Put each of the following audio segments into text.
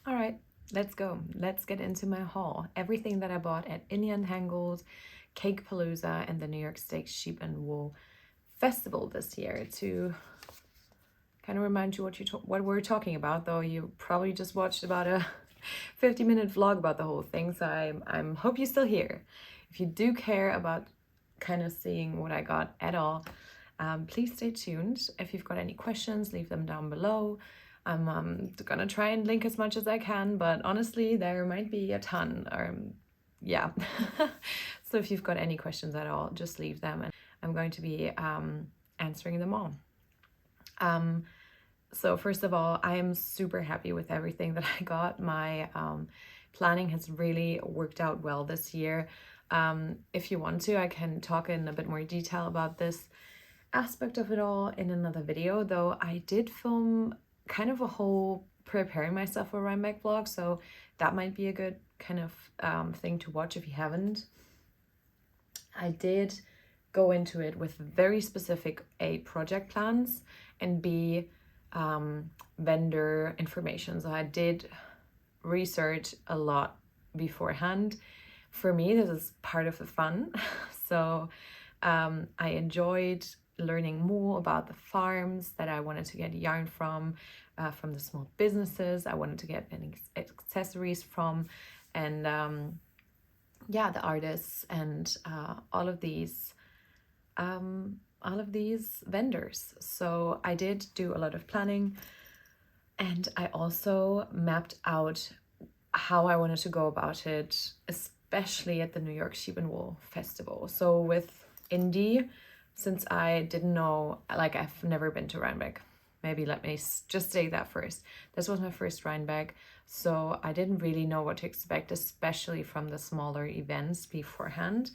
All right, let's go. Let's get into my haul. Everything that I bought at Untangled, Cake Palooza, and the New York State Sheep and Wool Festival this year to kind of remind you what we're talking about, though you probably just watched about a 50-minute vlog about the whole thing, so I'm hope you're still here. If you do care about kind of seeing what I got at all, please stay tuned. If you've got any questions, leave them down below. I'm gonna try and link as much as I can, but honestly, there might be a ton, or yeah. So if you've got any questions at all, just leave them, and I'm going to be answering them all. So first of all, I am super happy with everything that I got. My planning has really worked out well this year. If you want to, I can talk in a bit more detail about this aspect of it all in another video, though I did film kind of a whole preparing myself for Rhinebeck vlog, so that might be a good kind of thing to watch if you haven't. I did go into it with very specific A, project plans, and B, vendor information. So I did research a lot beforehand. For me, this is part of the fun. So I enjoyed learning more about the farms that I wanted to get yarn from the small businesses I wanted to get any accessories from, and yeah, the artists and all of these vendors. So I did do a lot of planning, and I also mapped out how I wanted to go about it, especially at the New York Sheep and Wool Festival. So with Indie, since I didn't know, like I've never been to Rhinebeck. Maybe let me just say that first. This was my first Rhinebeck, so I didn't really know what to expect, especially from the smaller events beforehand.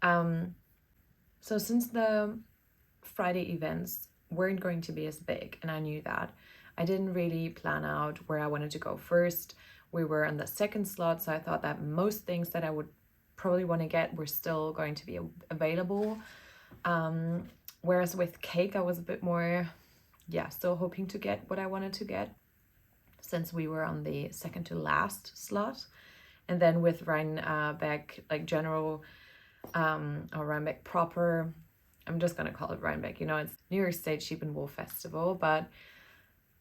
So since the Friday events weren't going to be as big, and I knew that, I didn't really plan out where I wanted to go first. We were on the second slot, so I thought that most things that I would probably want to get were still going to be available. Whereas with cake, I was a bit more, still hoping to get what I wanted to get, since we were on the second to last slot. And then with Rhinebeck, like general, or Rhinebeck proper, I'm just gonna call it Rhinebeck, it's New York State Sheep and Wool Festival, but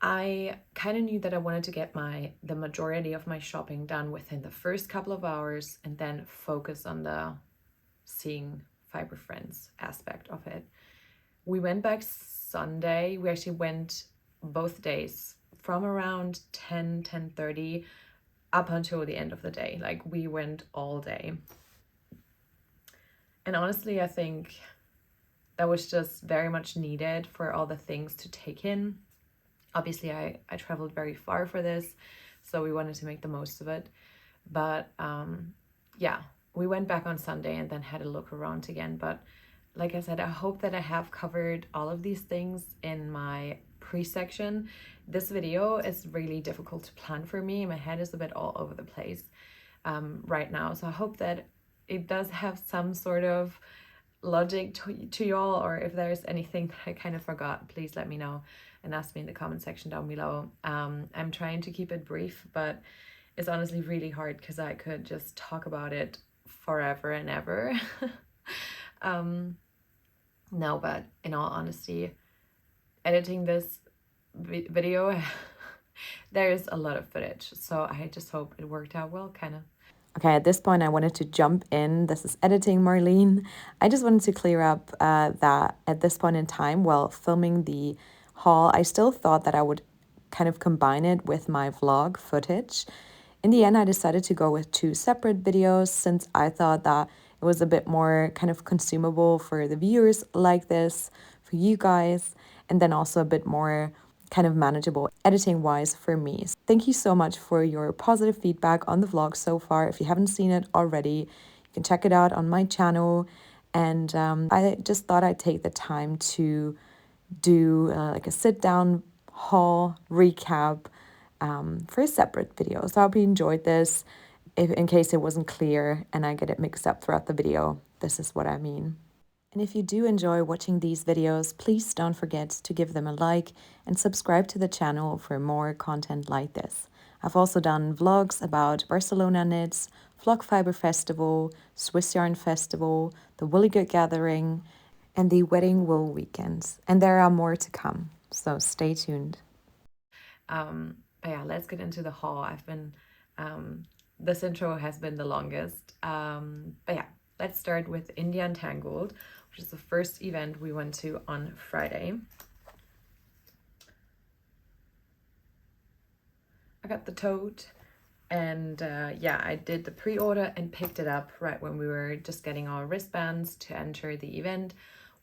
I kind of knew that I wanted to get the majority of my shopping done within the first couple of hours, and then focus on the seeing fiber friends aspect of it. We went back Sunday. We actually went both days from around 10:30 up until the end of the day. Like, we went all day. And honestly, I think that was just very much needed for all the things to take in. Obviously, I traveled very far for this, so we wanted to make the most of it. But yeah, we went back on Sunday and then had a look around again. But like I said, I hope that I have covered all of these things in my pre-section. This video is really difficult to plan for me. My head is a bit all over the place right now. So I hope that it does have some sort of logic to y'all, or if there's anything that I kind of forgot, please let me know and ask me in the comment section down below. I'm trying to keep it brief, but it's honestly really hard because I could just talk about it forever and ever. No, but in all honesty, editing this video, there's a lot of footage, so I just hope it worked out well, kind of. Okay, at this point, I wanted to jump in. This is editing Marlene. I just wanted to clear up that at this point in time, while filming the haul, I still thought that I would kind of combine it with my vlog footage. In the end, I decided to go with 2 separate videos, since I thought that it was a bit more kind of consumable for the viewers like this, for you guys, and then also a bit more kind of manageable editing wise for me. Thank you so much for your positive feedback on the vlog so far. If you haven't seen it already, you can check it out on my channel. And I just thought I'd take the time to do like a sit down haul recap for a separate video. So I hope you enjoyed this. If in case it wasn't clear and I get it mixed up throughout the video, this is what I mean. And if you do enjoy watching these videos, please don't forget to give them a like and subscribe to the channel for more content like this. I've also done vlogs about Barcelona Knits, Flock Fiber Festival, Swiss Yarn Festival, the Woolly Good Gathering, and the Wedding Wool Weekends. And there are more to come, so stay tuned. But yeah, let's get into the haul. This intro has been the longest. But yeah, let's start with India Untangled, which is the first event we went to on Friday. I got the tote, and yeah, I did the pre-order and picked it up right when we were just getting our wristbands to enter the event.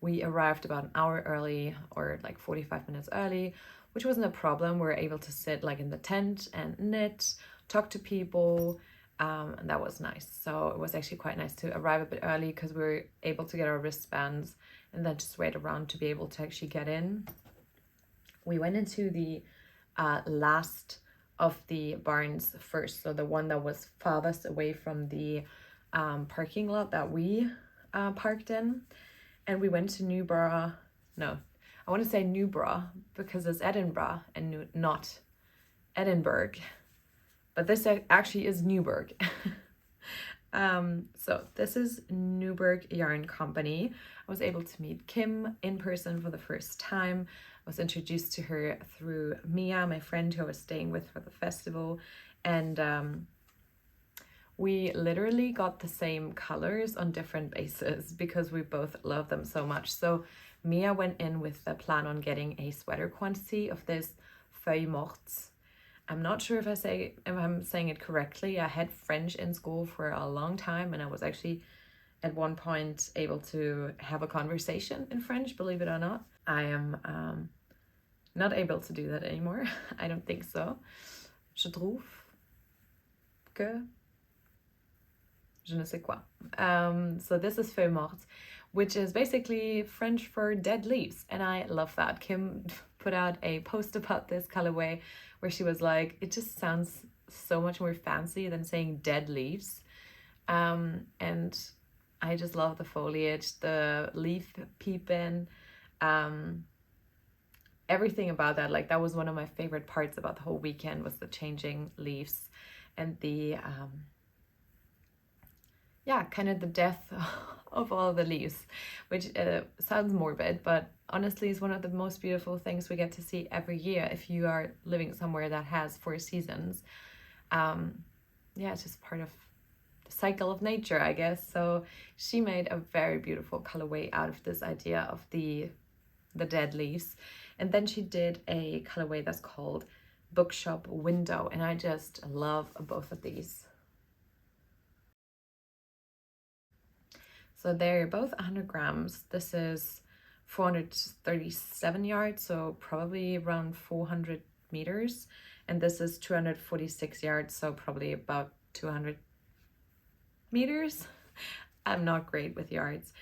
We arrived about an hour early, or like 45 minutes early, which wasn't a problem. We were able to sit like in the tent and knit, talk to people, and that was nice. So it was actually quite nice to arrive a bit early because we were able to get our wristbands and then just wait around to be able to actually get in. We went into the last of the barns first, so the one that was farthest away from the parking lot that we parked in. And we went to Newborough. No, I want to say Newborough because it's Edinburgh and not Edinburgh. But this actually is Newburgh. So this is Newburgh Yarn Company. I was able to meet Kim in person for the first time. I was introduced to her through Mia, my friend who I was staying with for the festival. And we literally got the same colors on different bases because we both love them so much. So Mia went in with the plan on getting a sweater quantity of this feuille morte. I'm not sure if I'm saying it correctly. I had French in school for a long time, and I was actually at one point able to have a conversation in French, believe it or not. I am not able to do that anymore. I don't think so. Je trouve que je ne sais quoi. So this is feuille morte, which is basically French for dead leaves, and I love that. Kim put out a post about this colorway where she was like, it just sounds so much more fancy than saying dead leaves. And I just love the foliage, the leaf peeping, everything about that. Like, that was one of my favorite parts about the whole weekend, was the changing leaves and the yeah, kind of the death of all the leaves, which sounds morbid, but honestly is one of the most beautiful things we get to see every year if you are living somewhere that has 4 seasons. Yeah, it's just part of the cycle of nature, I guess. So she made a very beautiful colorway out of this idea of the dead leaves. And then she did a colorway that's called Bookshop Window, and I just love both of these. So they're both 100 grams. This is 437 yards, so probably around 400 meters. And this is 246 yards, so probably about 200 meters. I'm not great with yards.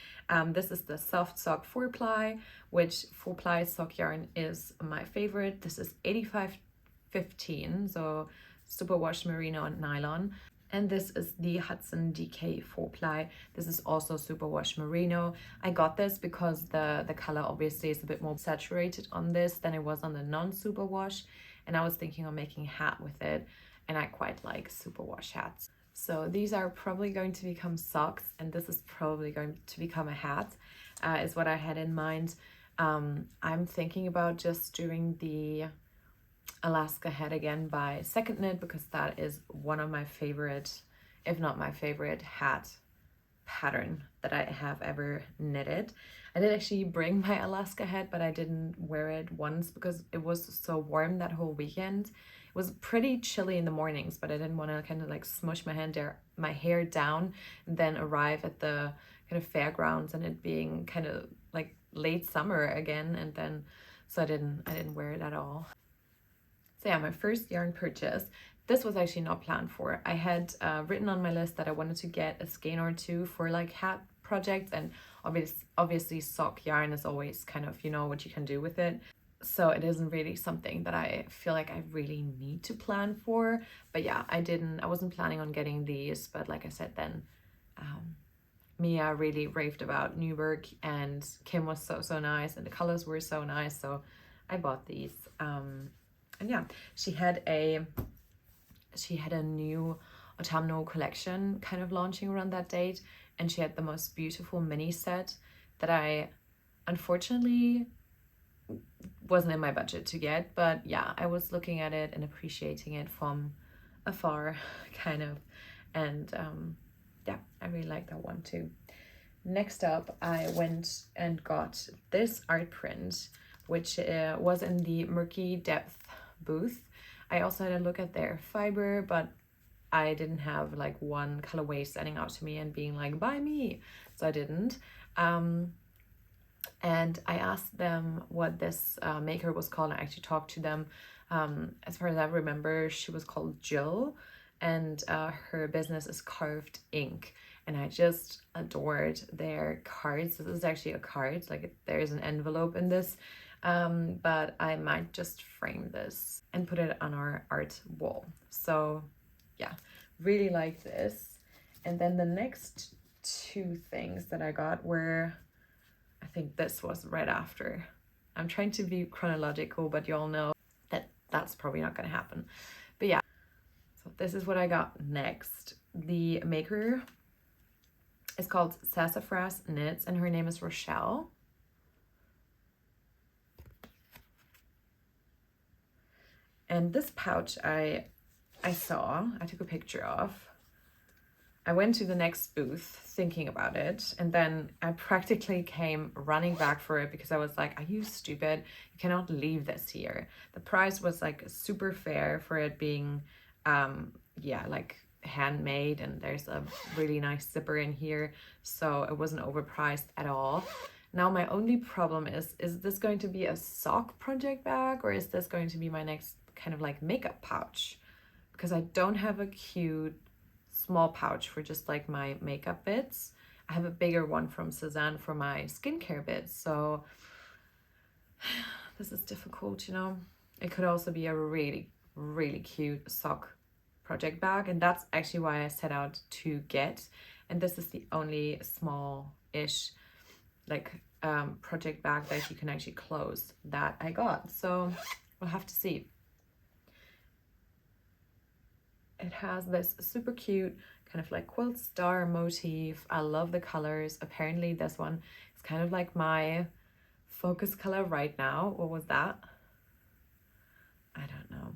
This is the soft sock 4-ply, which 4-ply sock yarn is my favorite. This is 8515, so superwash merino and nylon. And this is the Hudson DK 4-ply. This is also superwash merino. I got this because the color obviously is a bit more saturated on this than it was on the non-superwash. And I was thinking of making a hat with it, and I quite like superwash hats. So these are probably going to become socks, and this is probably going to become a hat, is what I had in mind. I'm thinking about just doing the Alaska hat again by Second Knit, because that is one of my favorite, if not my favorite, hat pattern that I have ever knitted. I did actually bring my Alaska hat, but I didn't wear it once because it was so warm that whole weekend. It was pretty chilly in the mornings, but I didn't want to kind of like smush my hair down and then arrive at the kind of fairgrounds and it being kind of like late summer again, and then so I didn't wear it at all. So yeah, my first yarn purchase. This was actually not planned for. I had written on my list that I wanted to get a skein or two for like hat projects, and obviously sock yarn is always kind of, you know, what you can do with it. So it isn't really something that I feel like I really need to plan for. But yeah, I wasn't planning on getting these, but like I said then, Mia really raved about Newberg, and Kim was so nice, and the colors were so nice, so I bought these. And yeah, she had a new autumnal collection kind of launching around that date, and she had the most beautiful mini set that I unfortunately wasn't in my budget to get, but yeah, I was looking at it and appreciating it from afar kind of, and yeah, I really like that one too. Next up, I went and got this art print, which was in the Murky Depth booth. I also had a look at their fiber, but I didn't have like one colorway standing out to me and being like, buy me, so I didn't. And I asked them what this maker was called. I actually talked to them. As far as I remember, she was called Jill, and her business is carveink. And I just adored their cards. This is actually a card, like there's an envelope in this, but I might just frame this and put it on our art wall. So yeah, really like this. And then the next two things that I got were, I think this was right after. I'm trying to be chronological, but you all know that that's probably not going to happen. But yeah, so this is what I got next. The maker is called Sassafras Knits, and her name is Rochelle. And this pouch I took a picture of. I went to the next booth thinking about it, and then I practically came running back for it because I was like, are you stupid? You cannot leave this here. The price was like super fair for it being, yeah, like handmade, and there's a really nice zipper in here, so it wasn't overpriced at all. Now my only problem is this going to be a sock project bag, or is this going to be my next kind of like makeup pouch? Because I don't have a cute small pouch for just like my makeup bits. I have a bigger one from Cezanne for my skincare bits, so this is difficult, you know. It could also be a really cute sock project bag, and that's actually why I set out to get, and this is the only small-ish like project bag that you can actually close that I got, so we'll have to see. It has this super cute kind of like quilt star motif. I love the colors. Apparently this one is kind of like my focus color right now. What was that? I don't know.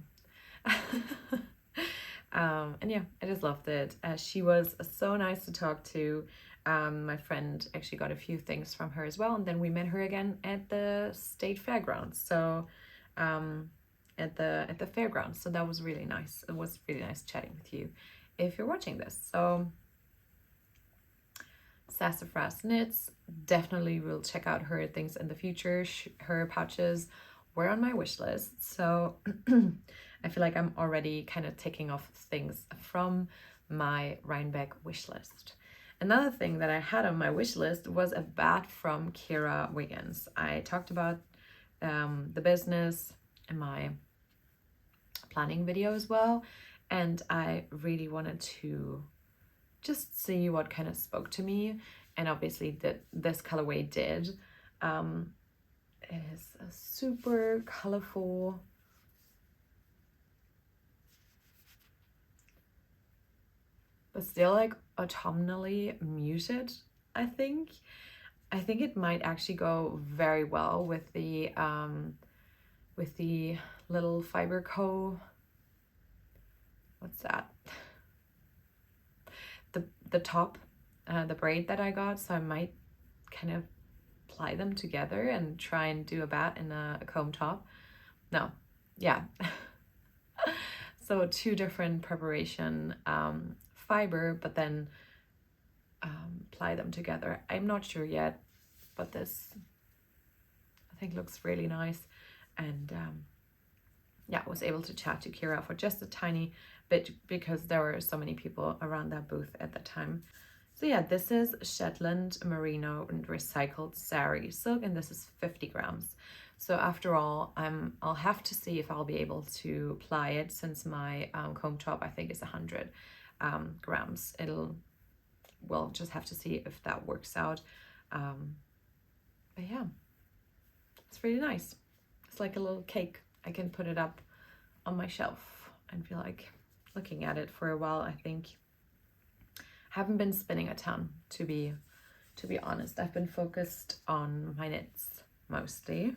And yeah, I just loved it. She was so nice to talk to. My friend actually got a few things from her as well, and then we met her again at the state fairgrounds. So at the fairgrounds, so that was really nice. It was really nice chatting with you if you're watching this. So Sassafras Knits, definitely will check out her things in the future. Her pouches were on my wish list, so I feel like I'm already kind of ticking off things from my Rhinebeck wish list. Another thing that I had on my wish list was a bat from Keira Wiggins. I talked about the business in my planning video as well, and I really wanted to just see what kind of spoke to me, and obviously this colorway did. It is a super colorful, but still like autumnally muted. I think it might actually go very well with the little fiber what's that, the top, the braid that I got, so I might kind of ply them together and try and do a bat in a comb top. No, yeah. So two different preparation fiber, but then ply them together. I'm not sure yet, but this I think looks really nice. And yeah, I was able to chat to Keira for just a tiny bit because there were so many people around that booth at the time. So yeah, this is Shetland merino and recycled sari silk, and this is 50 grams. So after all, I'll have to see if I'll be able to ply it, since my comb top I think is 100 grams. It'll we'll just have to see if that works out. But yeah, it's really nice. It's like a little cake. I can put it up on my shelf and feel like looking at it for a while. I think I haven't been spinning a ton, to be honest. I've been focused on my knits mostly.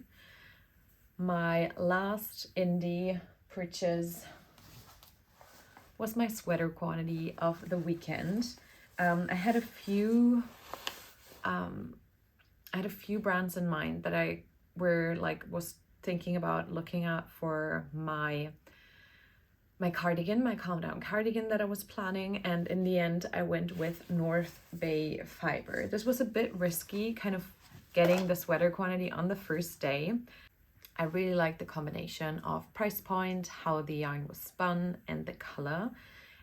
My last indie purchase was my sweater quantity of the weekend. I had a few brands in mind that I was thinking about looking at for my cardigan, my calm down cardigan that I was planning, and in the end I went with North Bay fiber. This was a bit risky, kind of getting the sweater quantity on the first day. I really liked the combination of price point, how the yarn was spun, and the color.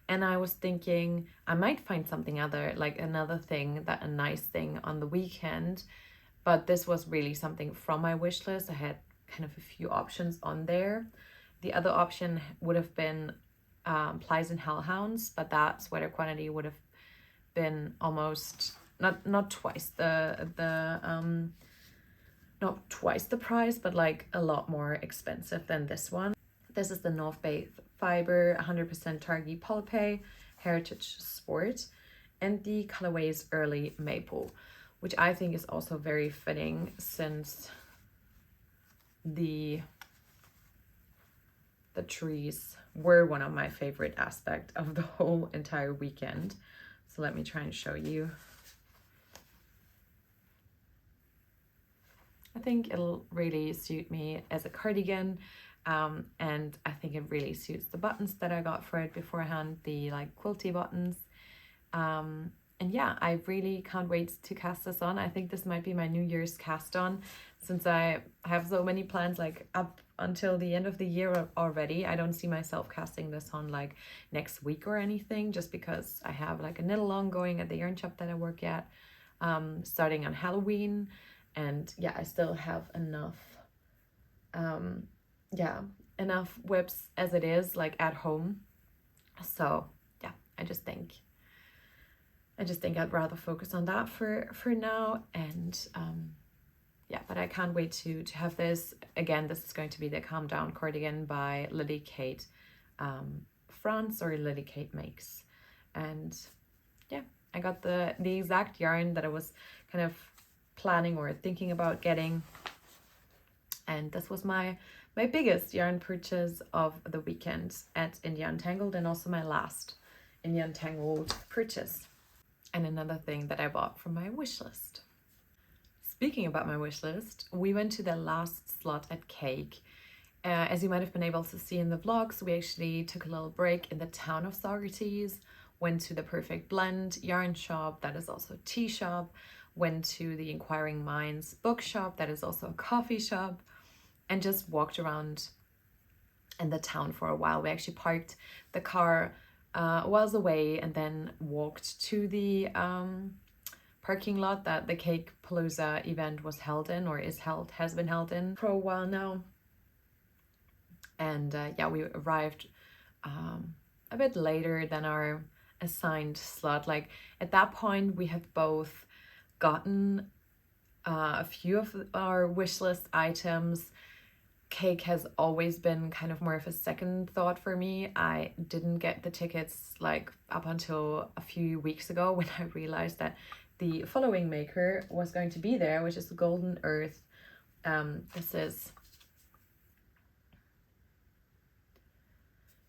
And I was thinking I might find something other, like another thing, that a nice thing on the weekend. But this was really something from my wish list. I had kind of a few options on there. The other option would have been Plies and Hellhounds, but that sweater quantity would have been almost not twice not twice the price, but like a lot more expensive than this one. This is the North Bay fiber 100% Targhee Polypay Heritage Sport, and the colorway is Early Maple, which I think is also very fitting since the trees were one of my favorite aspects of the whole entire weekend. So let me try and show you. I think it'll really suit me as a cardigan, and I think it really suits the buttons that I got for it beforehand, the like quilty buttons. And yeah, I really can't wait to cast this on. I think this might be my New Year's cast on, since I have so many plans like up until the end of the year already. I don't see myself casting this on like next week or anything, just because I have like a knit along going at the yarn shop that I work at, starting on Halloween. And yeah, I still have enough enough whips as it is, like at home. So yeah, I just think I'd rather focus on that for now. And yeah, but I can't wait to have this. Again, this is going to be the Calm Down cardigan by Lily Kate France, or Lily Kate Makes. And yeah, I got the exact yarn that I was kind of planning or thinking about getting, and this was my biggest yarn purchase of the weekend at Indie Untangled, and also my last Indie Untangled purchase, and another thing that I bought from my wish list. Speaking about my wish list, we went to the last slot at Cake. As you might have been able to see in the vlogs, we actually took a little break in the town of Saugerties, went to the Perfect Blend yarn shop, that is also a tea shop, went to the Inquiring Minds bookshop, that is also a coffee shop, and just walked around in the town for a while. We actually parked the car whiles away and then walked to the parking lot that the Cake Palooza event was held in, or has been held in for a while now. And yeah, we arrived a bit later than our assigned slot. Like at that point, we had both gotten a few of our wish list items. Cake has always been kind of more of a second thought for me. I didn't get the tickets like up until a few weeks ago, when I realized that the following maker was going to be there, which is Golden Earth. This is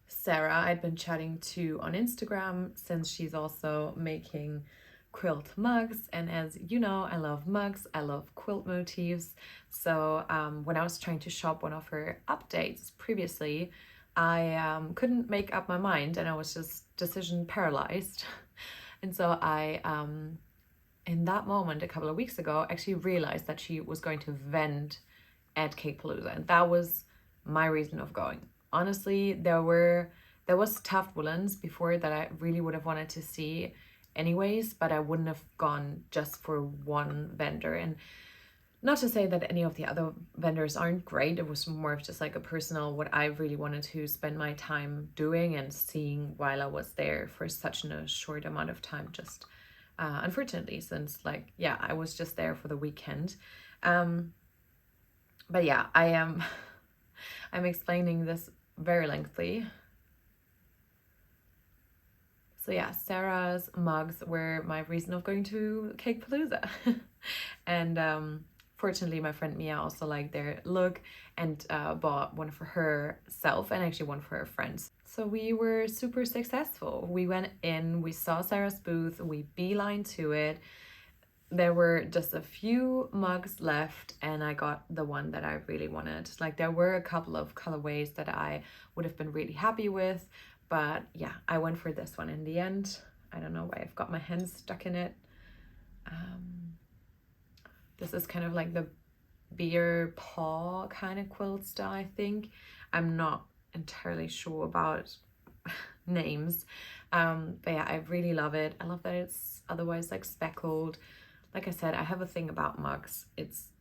Sarah I'd been chatting to on Instagram, since she's also making quilt mugs, and as you know, I love mugs, I love quilt motifs. So when I was trying to shop one of her updates previously, I couldn't make up my mind, and I was just decision paralyzed. And so I in that moment a couple of weeks ago actually realized that she was going to vend at Cake Palooza, and that was my reason of going. Honestly, there was tuft woolens before that I really would have wanted to see anyways, but I wouldn't have gone just for one vendor. And not to say that any of the other vendors aren't great, it was more of just like a personal, what I really wanted to spend my time doing and seeing while I was there for such a short amount of time, just unfortunately, since like, yeah, I was just there for the weekend. But yeah, I am I'm explaining this very lengthy. So yeah, Sarah's mugs were my reason of going to Cake Palooza. And fortunately, my friend Mia also liked their look and bought one for herself and actually one for her friends. So we were super successful. We went in, we saw Sarah's booth, we beeline to it. There were just a few mugs left and I got the one that I really wanted. Like there were a couple of colorways that I would have been really happy with, but yeah, I went for this one in the end. I don't know why I've got my hands stuck in it. This is kind of like the beer paw kind of quilt style, I think. I'm not entirely sure about names, but yeah, I really love it. I love that it's otherwise like speckled. Like I said, I have a thing about mugs.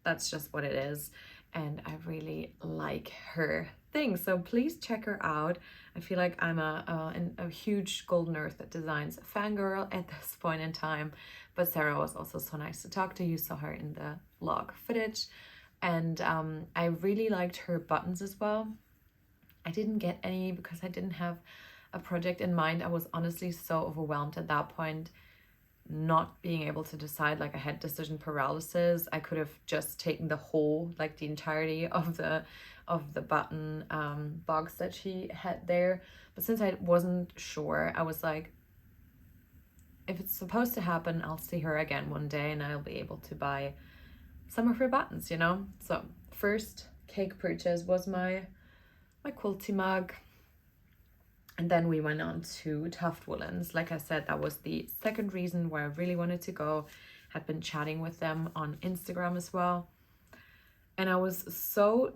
That's just what it is, and I really like her thing. So please check her out. I feel like I'm a huge Golden Earth Designs fangirl at this point in time, but Sarah was also so nice to talk to. You saw her in the vlog footage, and I really liked her buttons as well. I didn't get any because I didn't have a project in mind. I was honestly so overwhelmed at that point, not being able to decide. Like I had decision paralysis. I could have just taken the whole, like the entirety of the button box that she had there, but since I wasn't sure, I was like, if it's supposed to happen, I'll see her again one day and I'll be able to buy some of her buttons, you know. So first cake purchase was my quilty mug. And then we went on to Tuft woolens. Like I said, that was the second reason why I really wanted to go. Had been chatting with them on Instagram as well. And I was so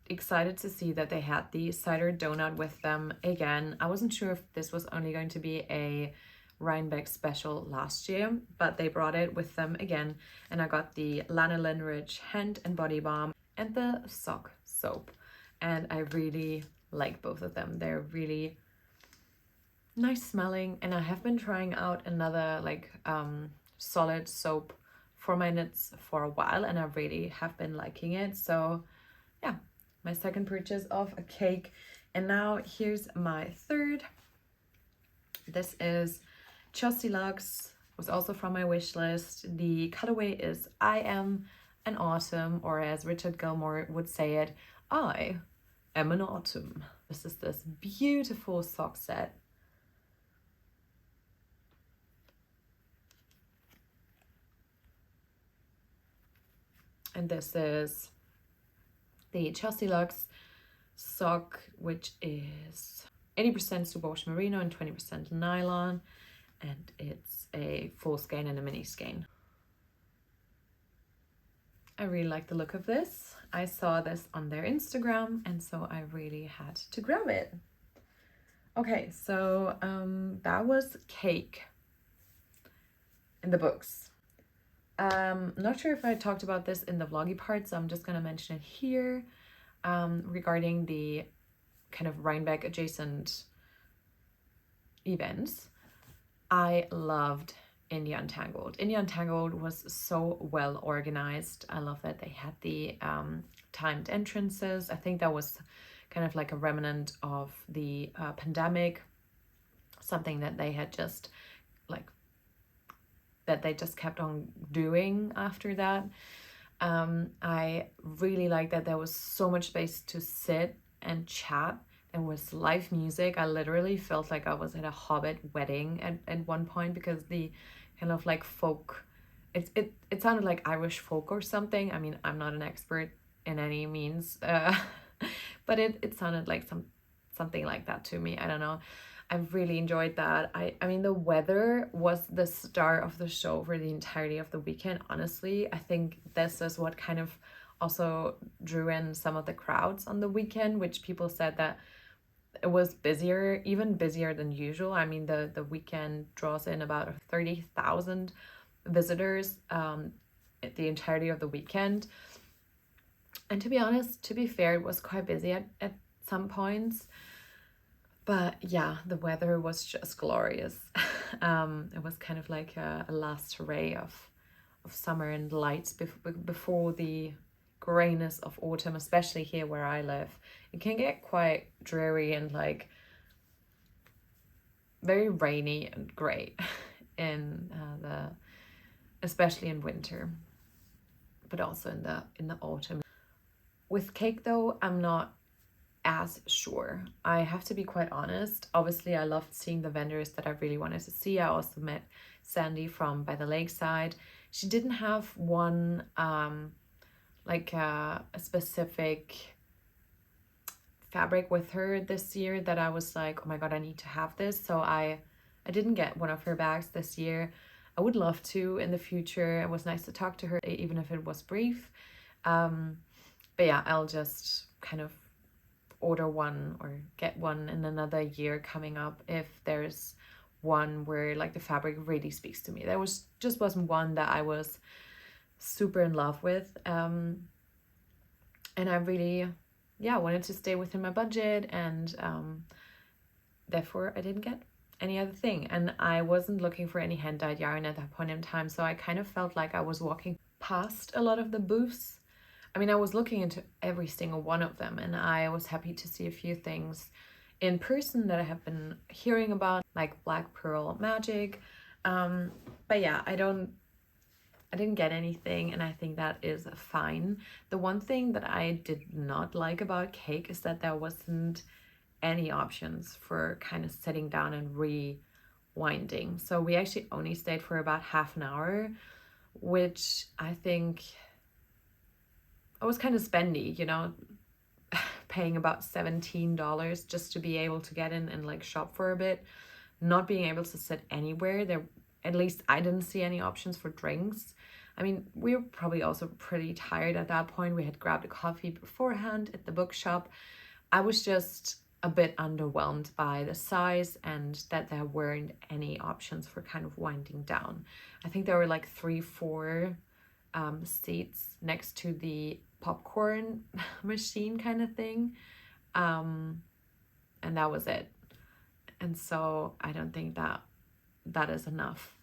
excited to see that they had the cider donut with them again. I wasn't sure if this was only going to be a Rhinebeck special last year, but they brought it with them again. And I got the lanolin rich hand and body balm and the sock soap. And I really like both of them. They're really nice smelling, and I have been trying out another like solid soap for my knits for a while, and I really have been liking it. So yeah, my second purchase of a cake. And now here's my third. This is Chelsea Luxe, was also from my wish list. The colorway is I am an autumn, or as Richard Gilmore would say it, I am an autumn. This is this beautiful sock set. And this is the Chelsea Luxe sock, which is 80% superwash merino and 20% nylon. And it's a full skein and a mini skein. I really like the look of this. I saw this on their Instagram, and so I really had to grab it. Okay, so that was cake in the books. Not sure if I talked about this in the vloggy part, so I'm just gonna mention it here, regarding the kind of Rhinebeck adjacent events. I loved India Untangled. India Untangled was so well organized. I love that they had the timed entrances. I think that was kind of like a remnant of the pandemic, something that they had just like that they just kept on doing after that. I really like that there was so much space to sit and chat. There was live music. I literally felt like I was at a Hobbit wedding at one point, because the kind of like folk, it sounded like Irish folk or something. I mean, I'm not an expert in any means, but it sounded like something like that to me. I don't know. I really enjoyed that. I mean, the weather was the star of the show for the entirety of the weekend. Honestly, I think this is what kind of also drew in some of the crowds on the weekend, which people said that it was busier, even busier than usual. I mean, the weekend draws in about 30,000 visitors at the entirety of the weekend. And to be honest, to be fair, it was quite busy at some points. But yeah, the weather was just glorious. It was kind of like a last ray of summer and lights before the grayness of autumn, especially here where I live. It can get quite dreary and like very rainy and grey in especially in winter, but also in the autumn. With cake though, I'm not as sure. I have to be quite honest. Obviously, I loved seeing the vendors that I really wanted to see. I also met Sandy from By the Lakeside. She didn't have one like a specific fabric with her this year that I was like, oh my god, I need to have this. So I didn't get one of her bags this year. I would love to in the future. It was nice to talk to her, even if it was brief. But yeah, I'll just kind of order one or get one in another year coming up if there's one where like the fabric really speaks to me. There just wasn't one that I was super in love with, and I really wanted to stay within my budget, and therefore I didn't get any other thing, and I wasn't looking for any hand dyed yarn at that point in time, so I kind of felt like I was walking past a lot of the booths. I mean, I was looking into every single one of them, and I was happy to see a few things in person that I have been hearing about, like Black Pearl Magic. But yeah, I didn't get anything, and I think that is fine. The one thing that I did not like about cake is that there wasn't any options for kind of sitting down and rewinding. So we actually only stayed for about half an hour, which I think I was kind of spendy, you know, paying about $17 just to be able to get in and like shop for a bit, not being able to sit anywhere. There, at least I didn't see any options for drinks. I mean, we were probably also pretty tired at that point. We had grabbed a coffee beforehand at the bookshop. I was just a bit underwhelmed by the size and that there weren't any options for kind of winding down. I think there were like 3-4 seats next to the popcorn machine kind of thing, and that was it. And so I don't think that is enough.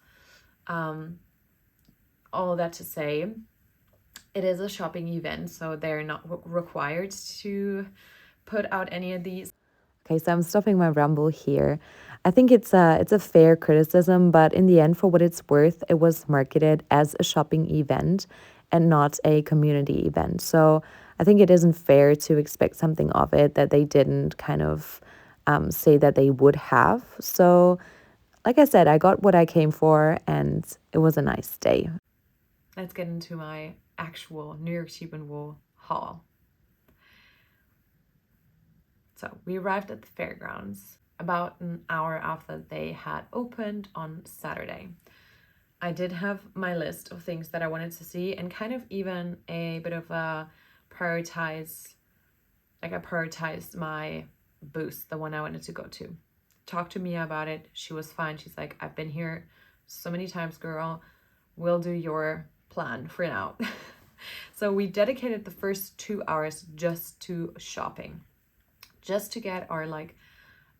All that to say, it is a shopping event, so they're not required to put out any of these. Okay, so I'm stopping my ramble here. I think it's a fair criticism, but in the end, for what it's worth, it was marketed as a shopping event and not a community event. So I think it isn't fair to expect something of it that they didn't kind of say that they would have. So, like I said, I got what I came for, and it was a nice day. Let's get into my actual New York Sheep and Wool haul. So we arrived at the fairgrounds about an hour after they had opened on Saturday. I did have my list of things that I wanted to see, and kind of even a bit of a prioritized my booth, the one I wanted to go to. Talked to Mia about it. She was fine. She's like, I've been here so many times, girl. We'll do your plan for now. So we dedicated the first 2 hours just to shopping, just to get our like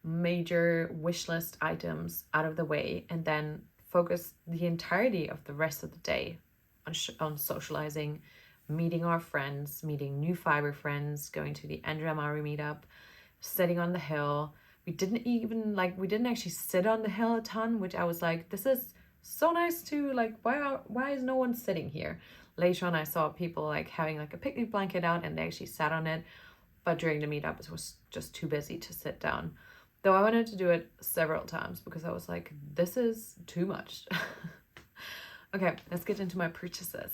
major wish list items out of the way, and then focus the entirety of the rest of the day on socializing, meeting our friends, meeting new fiber friends, going to the Andrea Mari meetup, sitting on the hill. We didn't actually sit on the hill a ton, which I was like, this is so nice to like, why is no one sitting here? Later on I saw people like having like a picnic blanket out and they actually sat on it, but during the meetup it was just too busy to sit down. Though I wanted to do it several times because I was like, this is too much. Okay, let's get into my purchases.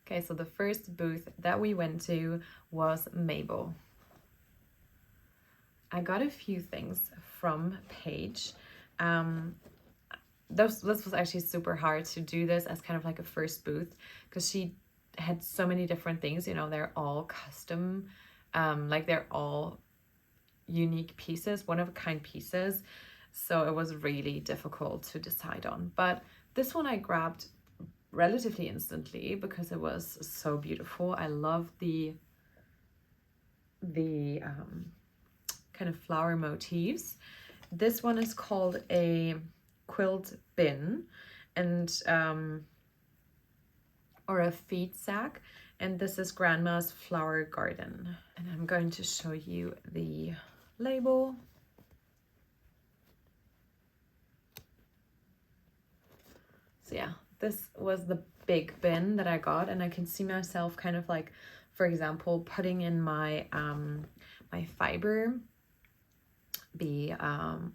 Okay, so the first booth that we went to was m.a.b.e.l. I got a few things from Paige. This was actually super hard to do this as kind of like a first booth because she had so many different things, you know, they're all custom, like they're all unique pieces, one of a kind pieces. So it was really difficult to decide on. But this one I grabbed relatively instantly because it was so beautiful. I love the kind of flower motifs. This one is called a quilt bin and or a feed sack, and this is Grandma's Flower Garden. And I'm going to show you the label. So yeah, this was the big bin that I got, and I can see myself kind of like, for example, putting in my my fiber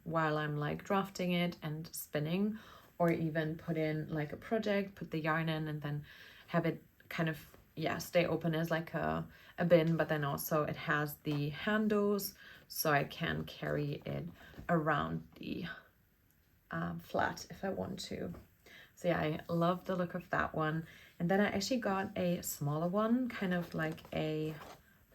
while I'm like drafting it and spinning, or even put in like a project, put the yarn in, and then have it kind of, yeah, stay open as like a bin, but then also it has the handles so I can carry it around the flat if I want to. So yeah, I love the look of that one. And then I actually got a smaller one, kind of like a,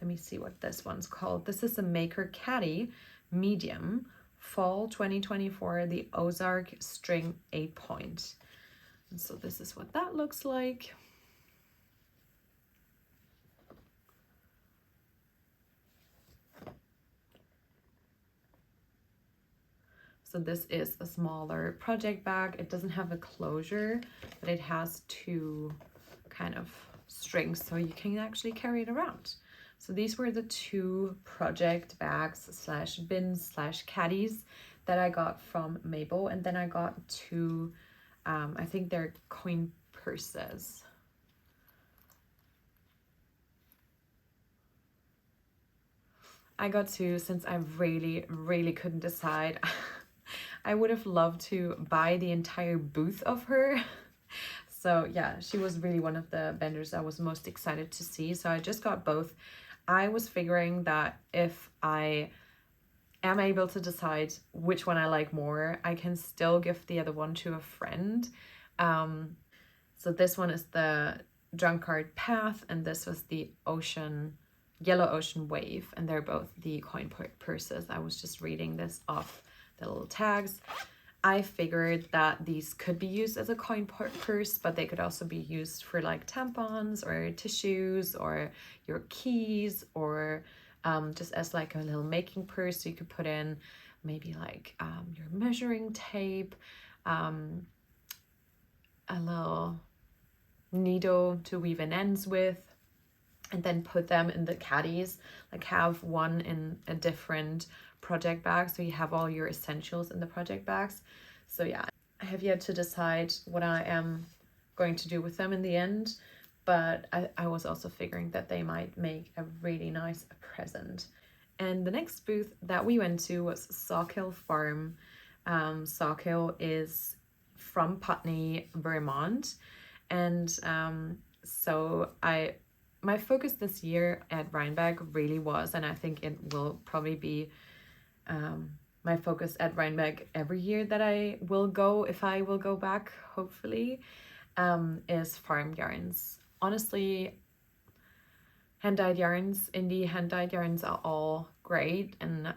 let me see what this one's called. This is a Maker Caddy medium, fall 2024, the Ozark string 8-point. And so this is what that looks like. So this is a smaller project bag. It doesn't have a closure, but it has two kind of strings so you can actually carry it around. So these were the two project bags slash bins slash caddies that I got from m.a.b.e.l. And then I got two, I think they're coin purses. I got two since I really couldn't decide. I would have loved to buy the entire booth of her. So yeah, she was really one of the vendors I was most excited to see. So I just got both. I was figuring that if I am able to decide which one I like more, I can still give the other one to a friend. So this one is the Drunkard Path, and this was the Yellow Ocean Wave, and they're both the coin purses. I was just reading this off the little tags. I figured that these could be used as a coin purse, but they could also be used for like tampons or tissues or your keys, or just as like a little making purse. So you could put in maybe like your measuring tape, a little needle to weave in ends with, and then put them in the caddies, like have one in a different project bag, so you have all your essentials in the project bags. So yeah, I have yet to decide what I am going to do with them in the end, but I was also figuring that they might make a really nice present. And the next booth that we went to was Sawkill Farm. Sawkill is from Putney, Vermont, and so my focus this year at Rhinebeck really was, and I think it will probably be my focus at Rhinebeck every year that I will go, if I will go back, hopefully, is farm yarns. Honestly, hand-dyed yarns, indie hand-dyed yarns are all great, and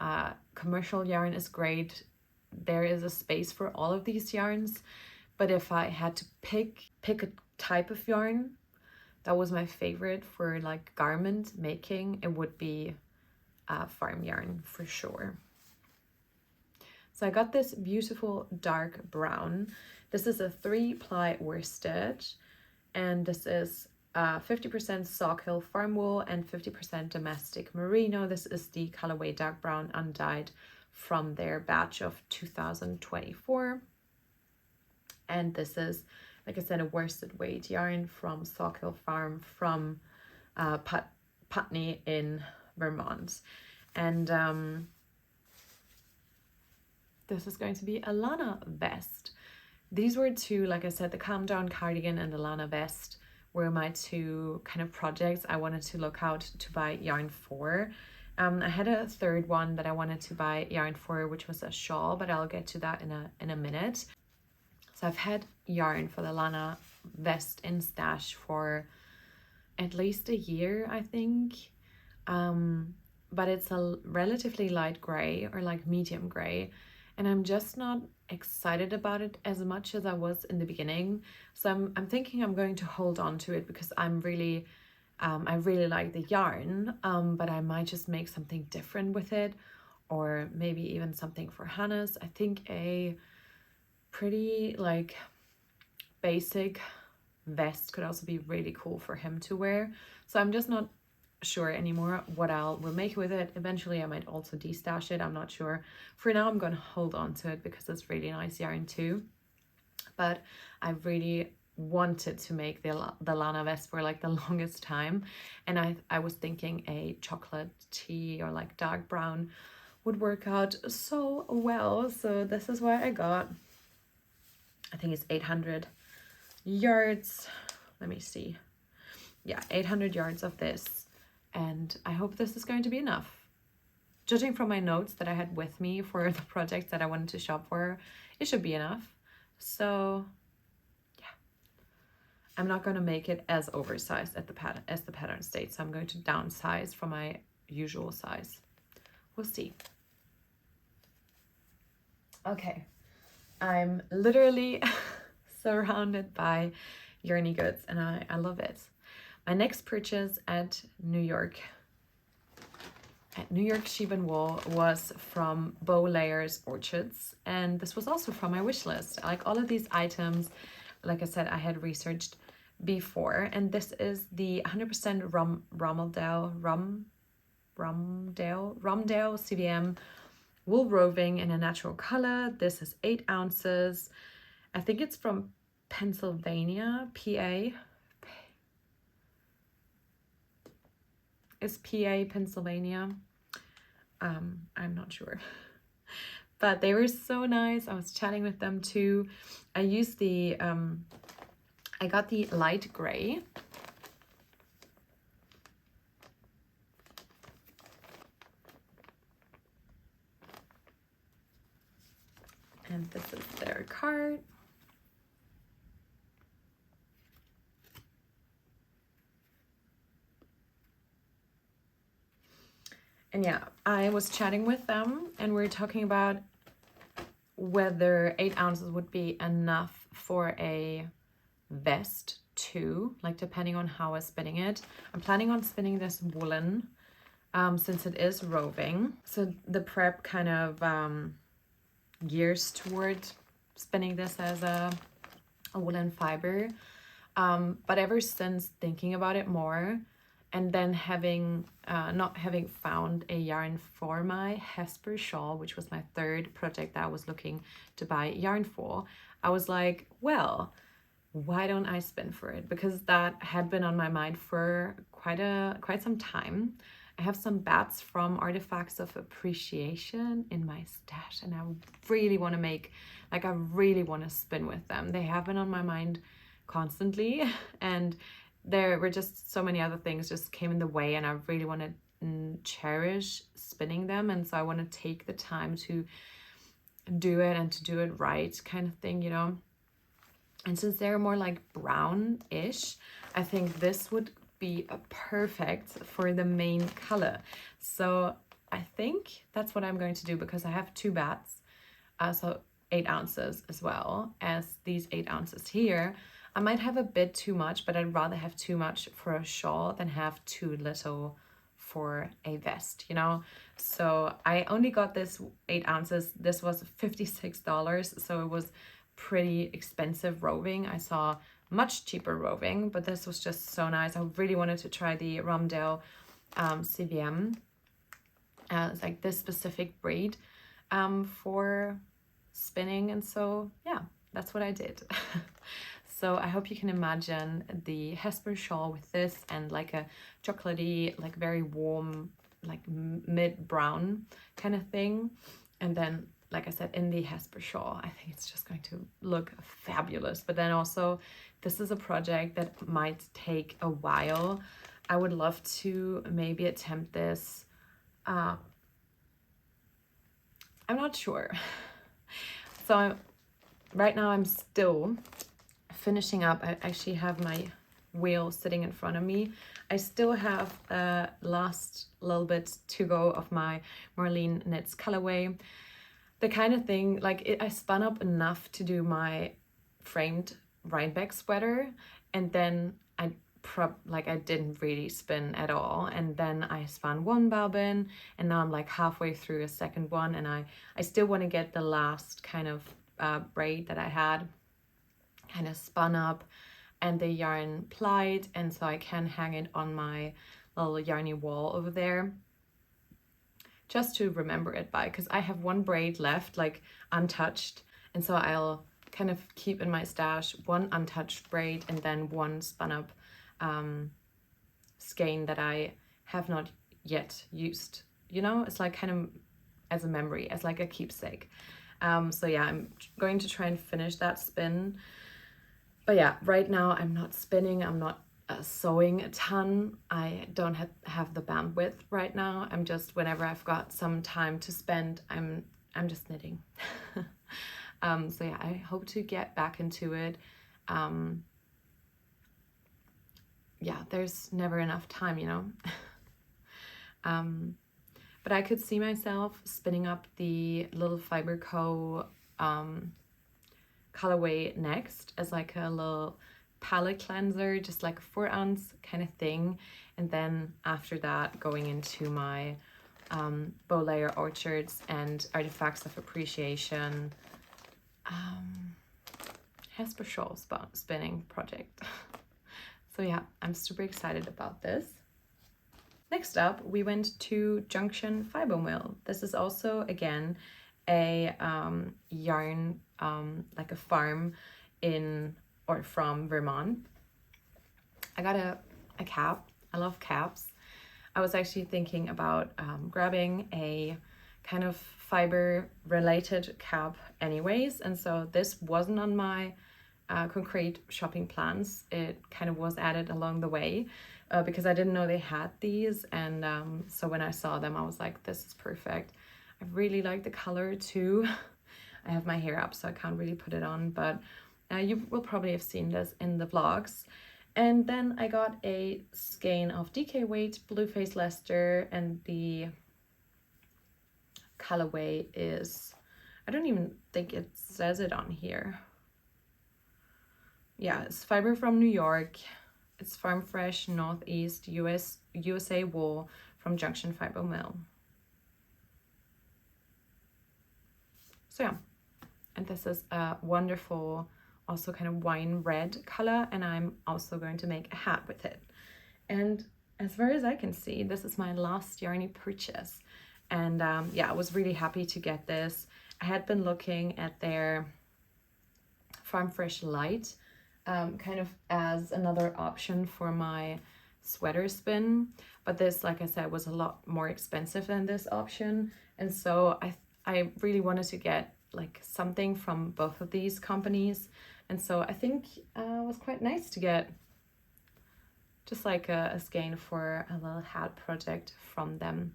commercial yarn is great. There is a space for all of these yarns, but if I had to pick a type of yarn that was my favorite for like garment making, it would be farm yarn for sure. So I got this beautiful dark brown. This is a 3-ply worsted, and this is 50% sawkill farm wool and 50% domestic merino. This is the colorway dark brown undyed from their batch of 2024. And this is, like I said, a worsted weight yarn from Sawkill Farm from Putney in Vermont. And this is going to be a Lana vest. These were two, like I said, the Calm Down cardigan and the Lana vest were my two kind of projects I wanted to look out to buy yarn for. I had a third one that I wanted to buy yarn for, which was a shawl, but I'll get to that in a minute. So I've had yarn for the Lana vest in stash for at least a year, I think. But it's a relatively light gray, or like medium gray, and I'm just not excited about it as much as I was in the beginning. So I'm thinking I'm going to hold on to it because I'm really I really like the yarn, but I might just make something different with it, or maybe even something for Hannah's. I think a pretty like basic vest could also be really cool for him to wear. So I'm just not sure anymore what I will make with it. Eventually I might also destash it, I'm not sure. For now I'm going to hold on to it because it's really nice yarn too. But I really wanted to make the Lana vest for like the longest time, and I was thinking a chocolate tea or like dark brown would work out so well. So this is what I got. I think it's 800 yards. Let me see. Yeah, 800 yards of this, and I hope this is going to be enough. Judging from my notes that I had with me for the projects that I wanted to shop for, it should be enough. So yeah, I'm not going to make it as oversized as the pattern states. So I'm going to downsize from my usual size. We'll see. Okay, I'm literally surrounded by yarny goods, and I love it. My next purchase at New York Sheep and Wool was from Bow Layers Orchids, and this was also from my wish list. Like all of these items, like I said, I had researched before, and this is the 100% Romdale CVM wool roving in a natural color. This is 8 ounces. I think it's from Pennsylvania, PA. It's PA, Pennsylvania. I'm not sure. But they were so nice. I was chatting with them too. I used the, I got the light gray. And this is their card. And yeah, I was chatting with them and we were talking about whether 8 ounces would be enough for a vest too, like depending on how I'm spinning it. I'm planning on spinning this woolen since it is roving. So the prep kind of gears toward spinning this as a woolen fiber. But ever since thinking about it more, and then having not having found a yarn for my Hesper shawl, which was my third project that I was looking to buy yarn for, I was like, well, why don't I spin for it? Because that had been on my mind for quite some time. I have some bats from Artifacts of Appreciation in my stash, and I really want to make, like, I really want to spin with them. They have been on my mind constantly, and there were just so many other things just came in the way, and I really want to cherish spinning them, and so I want to take the time to do it and to do it right, kind of thing, you know. And since they're more like brown-ish, I think this would be a perfect for the main color. So I think that's what I'm going to do, because I have 2 bats, so 8 ounces as well as these 8 ounces here. I might have a bit too much, but I'd rather have too much for a shawl than have too little for a vest, you know. So I only got this 8 ounces. This was $56, so it was pretty expensive roving. I saw much cheaper roving, but this was just so nice. I really wanted to try the Romdale CVM, it's like this specific breed for spinning, and so yeah, that's what I did. So I hope you can imagine the Hesper shawl with this and like a chocolatey, like very warm, like mid-brown kind of thing. And then, like I said, in the Hesper shawl, I think it's just going to look fabulous. But then also, this is a project that might take a while. I would love to maybe attempt this. I'm not sure. So right now I'm still finishing up. I actually have my wheel sitting in front of me. I still have a last little bit to go of my Marlene Knits colorway. The kind of thing, like I spun up enough to do my framed Rhinebeck sweater, and then I didn't really spin at all, and then I spun one bobbin, and now I'm like halfway through a second one, and I still want to get the last kind of braid that I had kind of spun up and the yarn plied, and so I can hang it on my little yarny wall over there just to remember it by, because I have one braid left, like untouched, and so I'll kind of keep in my stash one untouched braid and then one spun up skein that I have not yet used, you know. It's like kind of as a memory, as like a keepsake. So yeah, I'm going to try and finish that spin. But yeah, right now I'm not spinning, I'm not sewing a ton. I don't have the bandwidth right now. I'm just, whenever I've got some time to spend, I'm just knitting. So yeah, I hope to get back into it. Yeah, there's never enough time, you know. But I could see myself spinning up the little Fiber Co colorway next as like a little palette cleanser, just like a 4-ounce kind of thing, and then after that going into my bow layer orchards and artifacts of appreciation Hesper shawl spinning project. So yeah, I'm super excited about this. Next up, we went to Junction Fiber Mill. This is also, again, a yarn, like a farm in or from Vermont. I got a cap. I love caps. I was actually thinking about grabbing a kind of fiber related cap anyways, and so this wasn't on my concrete shopping plans. It kind of was added along the way because I didn't know they had these, and so when I saw them I was like, this is perfect. I really like the color too. I have my hair up so I can't really put it on, but you will probably have seen this in the vlogs. And then I got a skein of DK weight Blueface Leicester, and the colorway is, I don't even think it says it on here. Yeah, it's fiber from New York. It's farm fresh Northeast USA wool from Junction Fiber Mill. So yeah, and this is a wonderful, also kind of wine red color, and I'm also going to make a hat with it. And as far as I can see, this is my last yarny purchase. And yeah, I was really happy to get this. I had been looking at their Farm Fresh Light kind of as another option for my sweater spin, but this, like I said, was a lot more expensive than this option, and so I really wanted to get like something from both of these companies, and so I think it was quite nice to get just like a skein for a little hat project from them.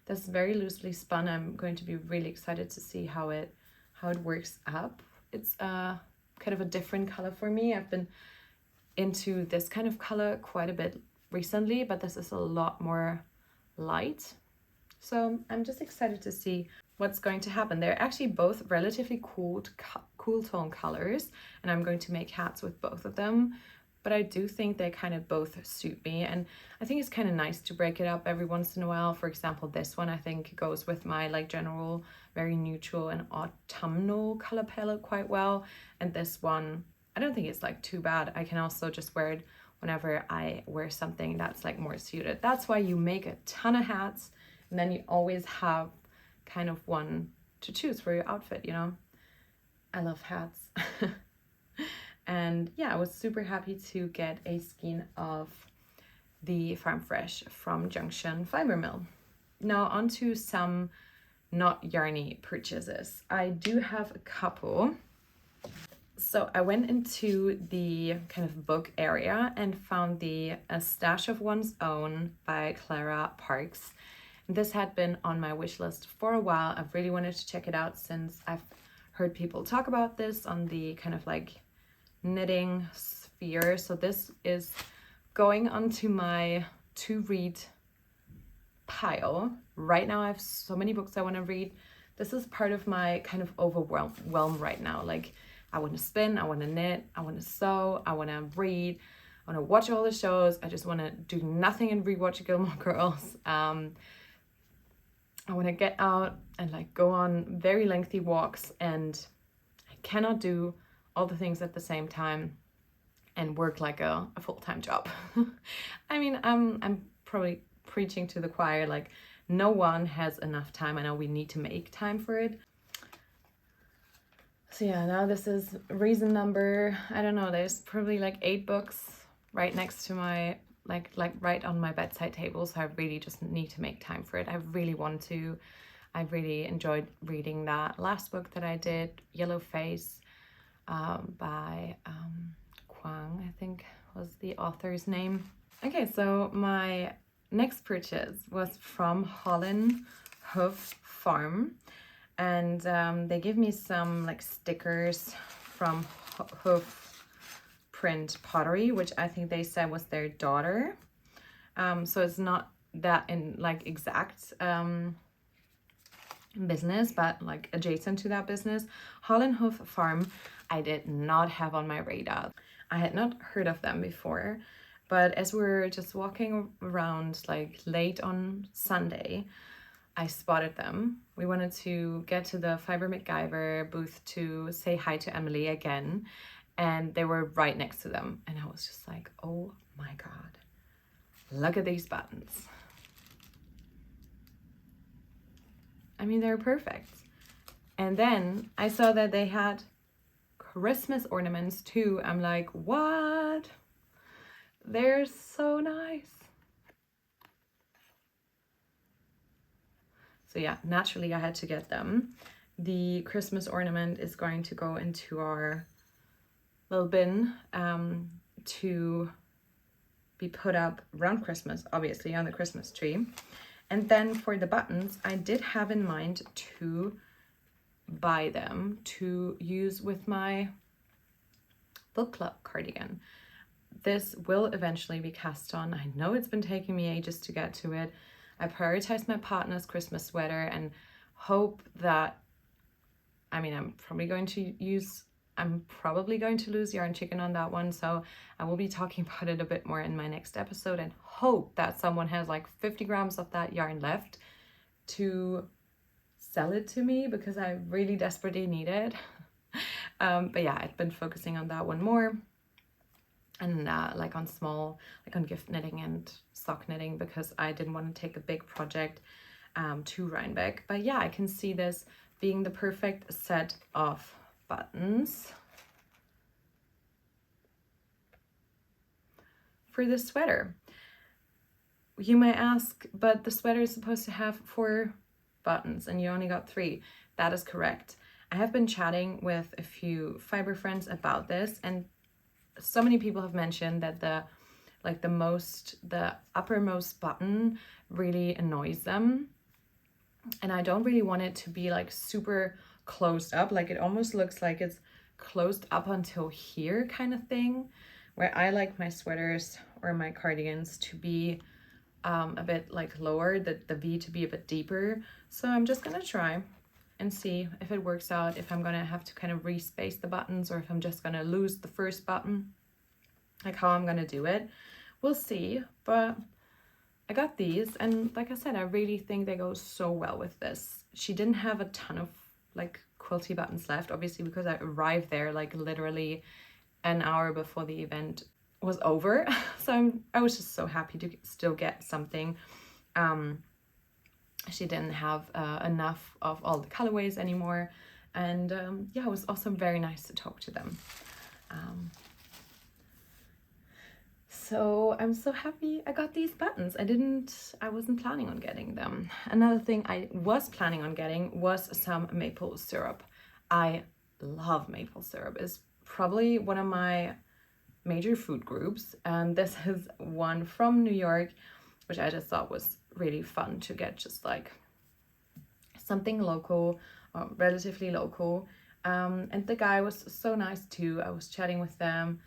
This is very loosely spun. I'm going to be really excited to see how it works up. It's kind of a different color for me. I've been into this kind of color quite a bit recently, but this is a lot more light. So I'm just excited to see what's going to happen. They're actually both relatively cool tone colors, and I'm going to make hats with both of them. But I do think they kind of both suit me, and I think it's kind of nice to break it up every once in a while. For example, this one I think goes with my like general very neutral and autumnal color palette quite well, and this one I don't think it's like too bad. I can also just wear it whenever I wear something that's like more suited. That's why you make a ton of hats, and then you always have kind of one to choose for your outfit, you know. I love hats. And yeah, I was super happy to get a skein of the Farm Fresh from Junction Fiber Mill. Now onto some not yarny purchases. I do have a couple. So I went into the kind of book area and found A Stash of One's Own by Clara Parks. This had been on my wish list for a while. I've really wanted to check it out since I've heard people talk about this on the kind of like knitting sphere. So this is going onto my to read pile. Right now I have so many books I want to read. This is part of my kind of overwhelm right now. Like I want to spin, I want to knit, I want to sew, I want to read, I want to watch all the shows. I just want to do nothing and rewatch Gilmore Girls. I want to get out and like go on very lengthy walks, and I cannot do all the things at the same time and work like a full-time job. I mean, I'm probably preaching to the choir, like no one has enough time. I know we need to make time for it. So yeah, now this is reason number, I don't know, there's probably like 8 books right next to my, like right on my bedside table. So I really just need to make time for it. I really want to. I really enjoyed reading that last book that I did, Yellow Face, by Kwang, I think was the author's name. Okay, so my next purchase was from Haulin Hoof Farm, and they give me some like stickers from Hoof Print Pottery, which I think they said was their daughter. So it's not that in like exact business, but like adjacent to that business. Haulin Hoof Farm I did not have on my radar. I had not heard of them before, but as we were just walking around like late on Sunday, I spotted them. We wanted to get to the Fiber MacGyver booth to say hi to Emily again, and they were right next to them, and I was just like, oh my god, look at these buttons. I mean, they're perfect. And then I saw that they had Christmas ornaments too. I'm like, what? They're so nice. So yeah, naturally I had to get them. The Christmas ornament is going to go into our little bin to be put up around Christmas, obviously on the Christmas tree. And then for the buttons, I did have in mind to buy them to use with my book club cardigan. This will eventually be cast on. I know it's been taking me ages to get to it. I prioritize my partner's Christmas sweater and hope that, I mean, I'm probably going to lose yarn chicken on that one, so I will be talking about it a bit more in my next episode, and hope that someone has like 50 grams of that yarn left to sell it to me, because I really desperately need it. But yeah, I've been focusing on that one more, and like on small, like on gift knitting and sock knitting, because I didn't want to take a big project to Rhinebeck. But yeah, I can see this being the perfect set of buttons for the sweater. You may ask, but the sweater is supposed to have 4 buttons and you only got 3. That is correct. I have been chatting with a few fiber friends about this, and so many people have mentioned that the uppermost button really annoys them, and I don't really want it to be like super closed up. Like it almost looks like it's closed up until here kind of thing, where I like my sweaters or my cardigans to be a bit like lower, the V to be a bit deeper. So I'm just gonna try and see if it works out, if I'm gonna have to kind of respace the buttons, or if I'm just gonna lose the first button, like how I'm gonna do it. We'll see. But I got these, and like I said, I really think they go so well with this. She didn't have a ton of like quilty buttons left, obviously, because I arrived there like literally an hour before the event was over. So I was just so happy to still get something. She didn't have enough of all the colorways anymore, and yeah, it was also very nice to talk to them. So I'm so happy I got these buttons. I wasn't planning on getting them. Another thing I was planning on getting was some maple syrup. I love maple syrup. It's probably one of my major food groups, and this is one from New York, which I just thought was really fun to get, just like something local, relatively local. And the guy was so nice too. I was chatting with them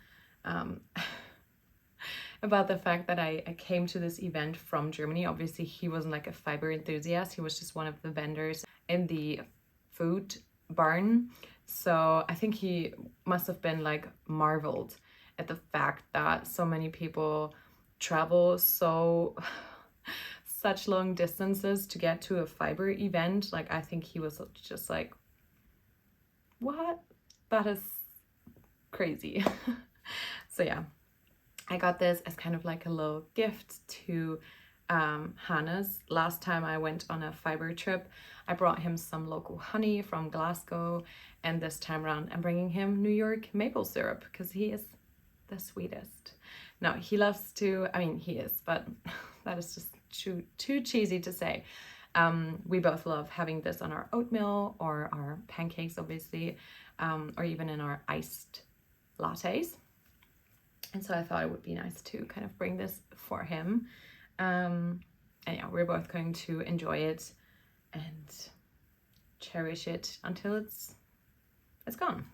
about the fact that I came to this event from Germany. Obviously, he wasn't like a fiber enthusiast. He was just one of the vendors in the food barn. So I think he must have been like marveled at the fact that so many people travel such long distances to get to a fiber event. Like, I think he was just like, what? that is crazy. So yeah, I got this as kind of like a little gift to Hannah's. Last time I went on a fiber trip, I brought him some local honey from Glasgow, and this time around I'm bringing him New York maple syrup because he is the sweetest. No, he loves to, I mean he is, but that is just too cheesy to say. We both love having this on our oatmeal or our pancakes, obviously, or even in our iced lattes. And so I thought it would be nice to kind of bring this for him. And yeah, we're both going to enjoy it and cherish it until it's gone.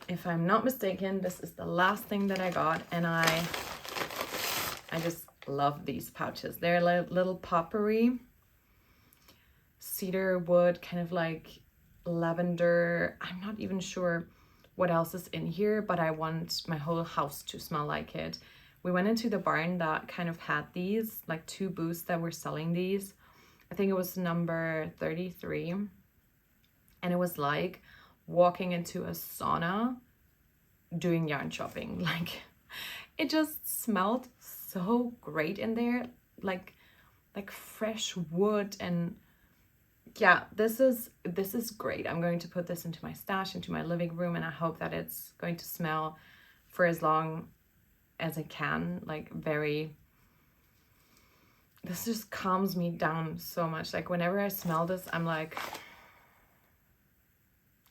If I'm not mistaken, this is the last thing that I got, and I just love these pouches. They're like little potpourri, cedar wood, kind of like lavender. I'm not even sure what else is in here, but I want my whole house to smell like it. We went into the barn that kind of had these, like 2 booths that were selling these. I think it was number 33. And it was like walking into a sauna doing yarn shopping. Like, it just smelled so great in there, like fresh wood. And yeah, this is great. I'm going to put this into my stash, into my living room, and I hope that it's going to smell for as long as it can. Like, this just calms me down so much. Like, whenever I smell this, I'm like,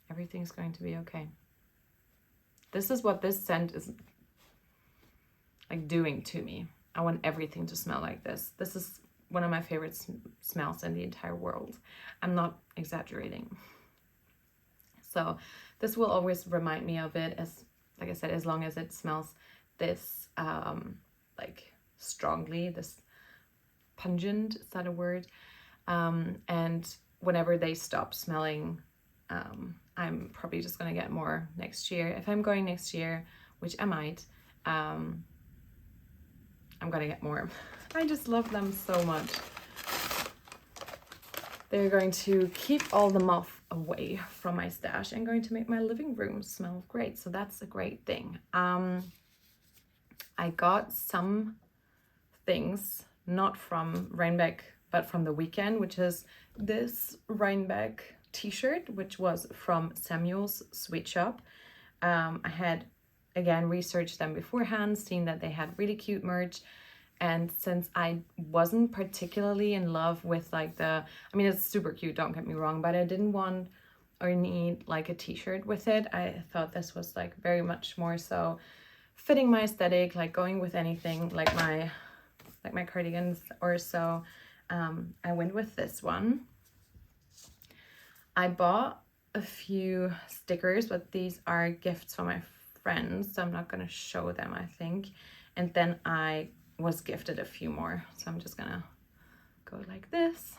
everything's going to be okay. This is what this scent is like doing to me. I want everything to smell like this. This is one of my favorite smells in the entire world. I'm not exaggerating. So this will always remind me of it, as like I said, as long as it smells this like strongly, this pungent, is that a word? And whenever they stop smelling, I'm probably just gonna get more next year. If I'm going next year, which I might, I'm gonna get more. I just love them so much. They're going to keep all the moth away from my stash and going to make my living room smell great. So that's a great thing. I got some things, not from Rhinebeck, but from the weekend, which is this Rhinebeck t-shirt, which was from Samuel's Sweet Shop. I had, again, researched them beforehand, seen that they had really cute merch. And since I wasn't particularly in love with like I mean, it's super cute, don't get me wrong, but I didn't want or need like a t-shirt with it. I thought this was like very much more so fitting my aesthetic, like going with anything like my cardigans or so. I went with this one. I bought a few stickers, but these are gifts for my friends, so I'm not gonna show them, I think. And then I was gifted a few more, so I'm just gonna go like this.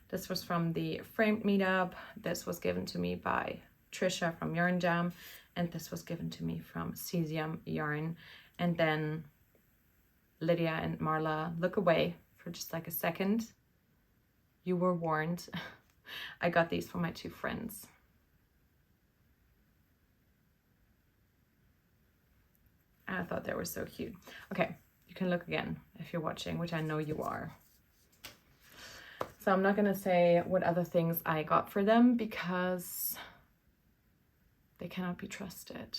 This was from the framed meetup. This was given to me by Trisha from Yarn Jam, and this was given to me from Cesium Yarn. And then Lydia and Marla, look away for just like a second. You were warned. I got these for my 2 friends. I thought they were so cute. Okay, you can look again if you're watching, which I know you are. So I'm not gonna say what other things I got for them because they cannot be trusted.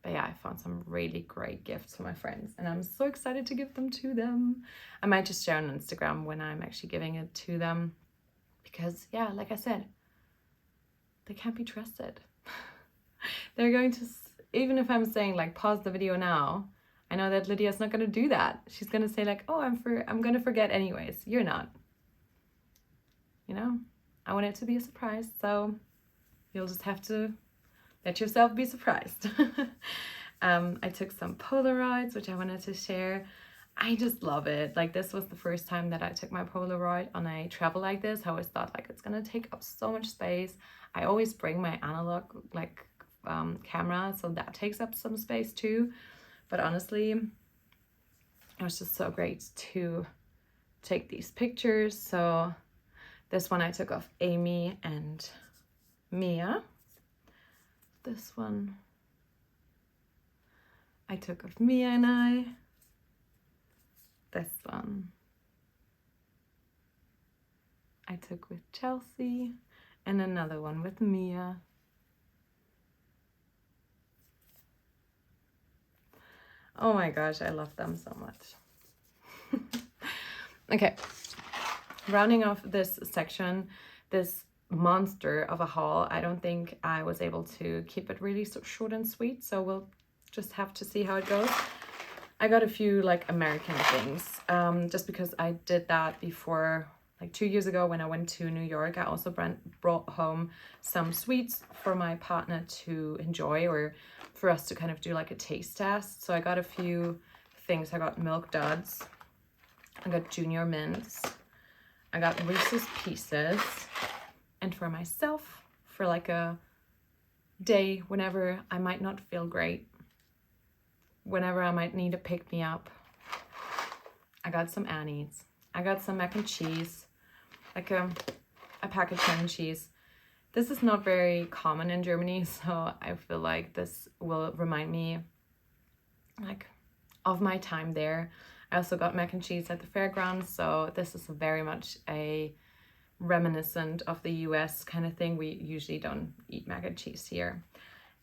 But yeah, I found some really great gifts for my friends and I'm so excited to give them to them. I might just share on Instagram when I'm actually giving it to them because yeah, like I said, they can't be trusted. They're going to, even if I'm saying like pause the video now, I know that Lydia's not going to do that. She's going to say like, oh, I'm going to forget anyways. You're not. You know, I want it to be a surprise. So you'll just have to let yourself be surprised. I took some Polaroids, which I wanted to share. I just love it. Like this was the first time that I took my Polaroid on a travel like this. I always thought like it's going to take up so much space. I always bring my analog like camera, so that takes up some space too. But honestly, it was just so great to take these pictures. So this one I took of Amy and Mia. this one I took of Mia and I. This one I took with Chelsea, and another one with Mia. Oh my gosh, I love them so much. Okay, rounding off this section, this monster of a haul, I don't think I was able to keep it really so short and sweet, so we'll just have to see how it goes. I got a few like American things, just because I did that before, like 2 years ago when I went to New York. I also brought home some sweets for my partner to enjoy, or for us to kind of do like a taste test. So I got a few things. I got Milk Duds, I got Junior Mints, I got Reese's Pieces, and for myself, for like a day whenever I might not feel great, whenever I might need a pick-me-up, I got some Annie's. I got some mac and cheese, like a pack of mac and cheese. This is not very common in Germany, so I feel like this will remind me like of my time there. I also got mac and cheese at the fairgrounds, so this is very much a reminiscent of the US kind of thing. We usually don't eat mac and cheese here,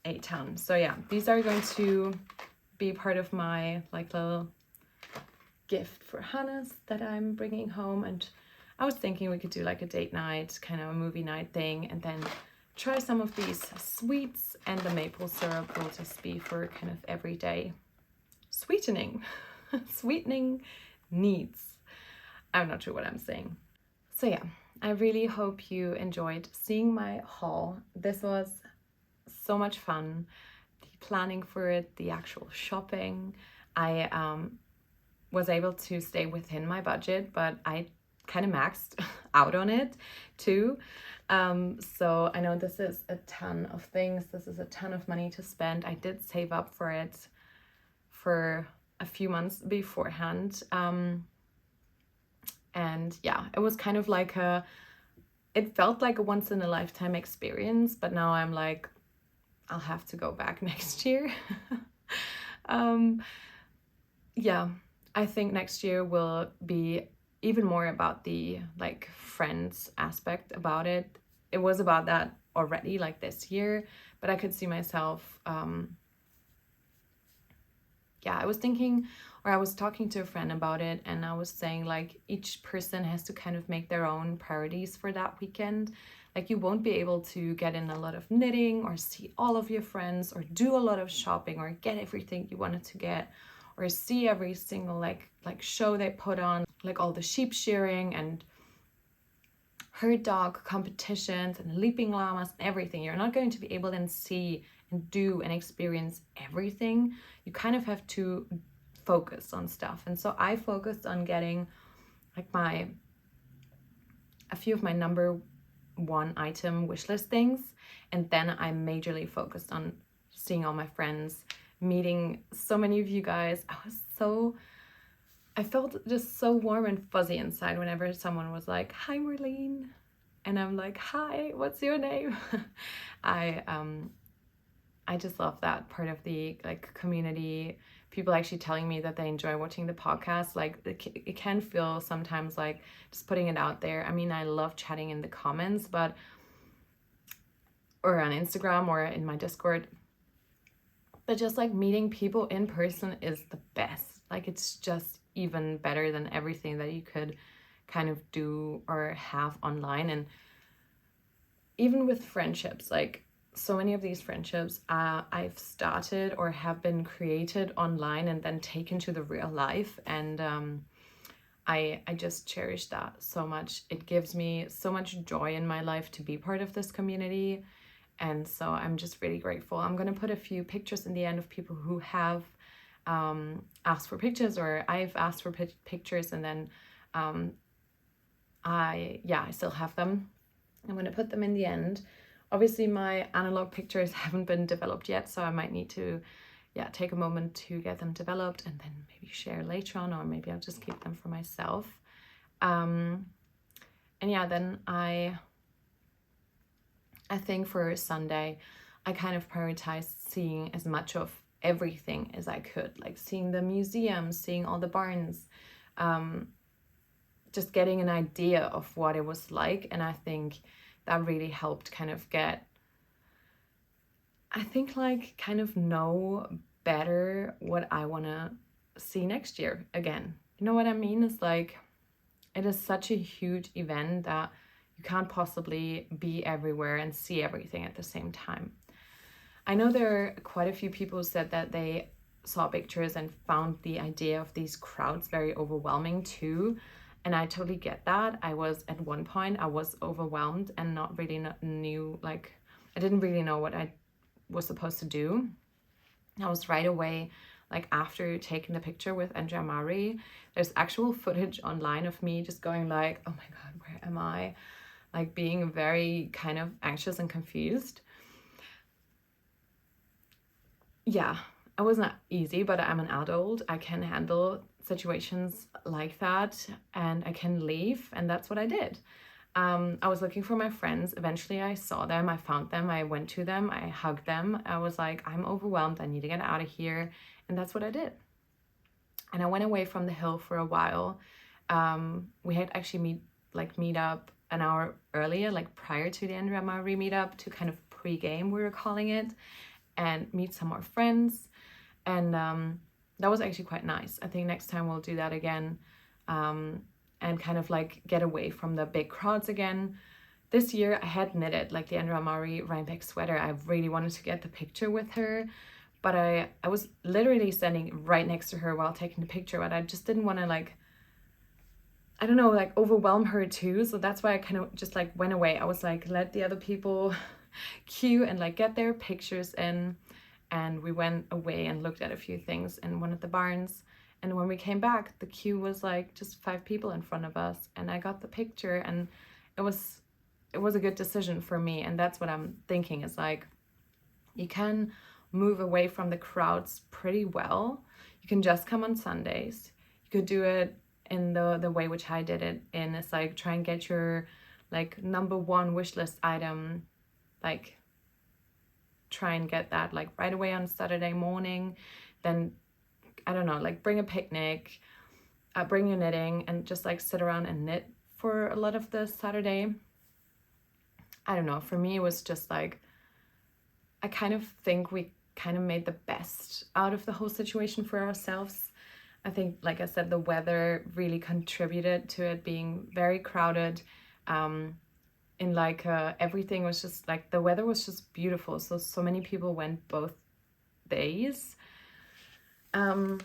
a ton. So yeah, these are going to be part of my like little gift for Hannes that I'm bringing home. And I was thinking we could do like a date night, kind of a movie night thing, and then try some of these sweets, and the maple syrup will just be for kind of everyday sweetening. Sweetening needs. I'm not sure what I'm saying. So yeah, I really hope you enjoyed seeing my haul. This was so much fun. The planning for it, the actual shopping. I was able to stay within my budget, but I kind of maxed out on it too. So I know this is a ton of things. This is a ton of money to spend. I did save up for it for a few months beforehand. And yeah, it was kind of like it felt like a once in a lifetime experience, but now I'm like, I'll have to go back next year. Yeah, I think next year will be even more about the like friends aspect about it. It was about that already like this year, but I could see myself, yeah, I was thinking, or I was talking to a friend about it, and I was saying like each person has to kind of make their own priorities for that weekend. Like you won't be able to get in a lot of knitting or see all of your friends or do a lot of shopping or get everything you wanted to get or see every single like show they put on, like all the sheep shearing and herd dog competitions and leaping llamas and everything. You're not going to be able to then see and do and experience everything. You kind of have to focus on stuff. And so I focused on getting like a few of my number one item wish list things, and then I majorly focused on seeing all my friends, meeting so many of you guys. I felt just so warm and fuzzy inside whenever someone was like, "Hi Marlene," and I'm like, "Hi, what's your name?" I just love that part of the like community. People actually telling me that they enjoy watching the podcast. Like it can feel sometimes like just putting it out there. I mean, I love chatting in the comments, or on Instagram or in my Discord, but just like meeting people in person is the best. Like it's just even better than everything that you could kind of do or have online. And even with friendships, like so many of these friendships I've started or have been created online and then taken to the real life, and I just cherish that so much. It gives me so much joy in my life to be part of this community, and so I'm just really grateful. I'm going to put a few pictures in the end of people who have asked for pictures, or I've asked for pictures, and then I still have them. I'm going to put them in the end. Obviously my analog pictures haven't been developed yet, so I might need to take a moment to get them developed and then maybe share later on, or maybe I'll just keep them for myself. And yeah, then I think for Sunday I kind of prioritized seeing as much of everything as I could, like seeing the museums, seeing all the barns, just getting an idea of what it was like. And I think that really helped kind of kind of know better what I want to see next year again. You know what I mean? It's like, it is such a huge event that you can't possibly be everywhere and see everything at the same time. I know there are quite a few people who said that they saw pictures and found the idea of these crowds very overwhelming too. And I totally get that. At one point, I was overwhelmed and not really knew, like, I didn't really know what I was supposed to do. I was right away, like after taking the picture with m.a.b.e.l, there's actual footage online of me just going like, oh my God, where am I? Like being very kind of anxious and confused. Yeah, it was not easy, but I'm an adult. I can handle situations like that and I can leave, and that's what I did. I was looking for my friends. Eventually I saw them, I found them, I went to them, I hugged them. I was like, I'm overwhelmed, I need to get out of here. And that's what I did. And I went away from the hill for a while. We had actually meet up an hour earlier, like prior to the m.a.b.e.l meetup, to kind of pre-game, we were calling it, and meet some more friends. And that was actually quite nice. I think next time we'll do that again, and kind of like get away from the big crowds again. This year I had knitted like the m.a.b.e.l Rhinebeck sweater. I really wanted to get the picture with her, but I was literally standing right next to her while taking the picture, but I just didn't want to, like, I don't know, like overwhelm her too. So that's why I kind of just like went away. I was like, let the other people queue and like get their pictures in. And we went away and looked at a few things in one of the barns. And when we came back, the queue was like just 5 people in front of us, and I got the picture, and it was a good decision for me. And that's what I'm thinking, is like, you can move away from the crowds pretty well. You can just come on Sundays. You could do it in the way which I did it in. It's like, try and get your like #1 wish list item, like try and get that like right away on Saturday morning. Then I don't know, like bring a picnic, bring your knitting, and just like sit around and knit for a lot of the Saturday. I don't know, for me it was just like, I kind of think we kind of made the best out of the whole situation for ourselves. I think, like I said, the weather really contributed to it being very crowded. In like everything was just like, the weather was just beautiful, so many people went both days. But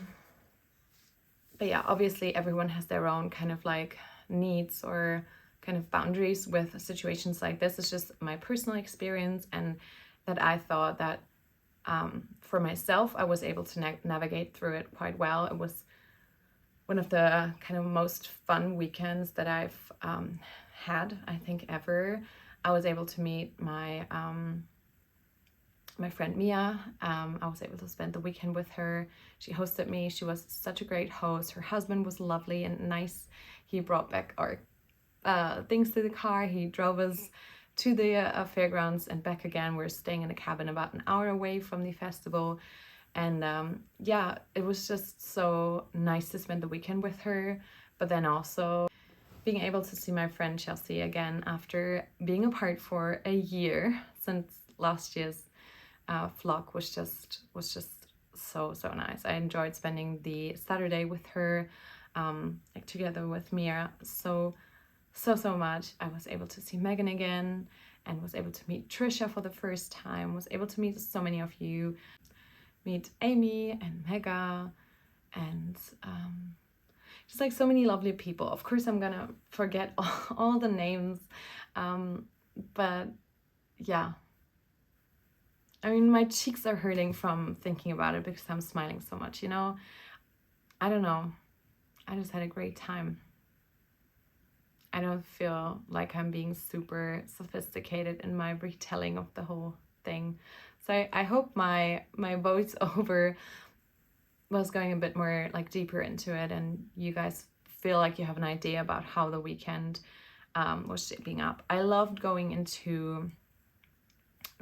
yeah, obviously everyone has their own kind of like needs or kind of boundaries with situations like this. It's just my personal experience, and that I thought that for myself I was able to navigate through it quite well. It was one of the kind of most fun weekends that I've had, I think, ever. I was able to meet my my friend Mia. I was able to spend the weekend with her. She hosted me. She was such a great host. Her husband was lovely and nice. He brought back our things to the car. He drove us to the fairgrounds and back again. We're staying in a cabin about an hour away from the festival. And yeah, it was just so nice to spend the weekend with her. But then also being able to see my friend Chelsea again after being apart for a year since last year's vlog was just so nice. I enjoyed spending the Saturday with her, like together with Mia, so much. I was able to see Megan again, and was able to meet Trisha for the first time, was able to meet so many of you, meet Amy and Mega, and just like so many lovely people. Of course I'm gonna forget all the names, but yeah, I mean, my cheeks are hurting from thinking about it because I'm smiling so much, you know? I don't know, I just had a great time. I don't feel like I'm being super sophisticated in my retelling of the whole thing. So I hope my voice over was going a bit more like deeper into it, and you guys feel like you have an idea about how the weekend was shaping up. I loved going into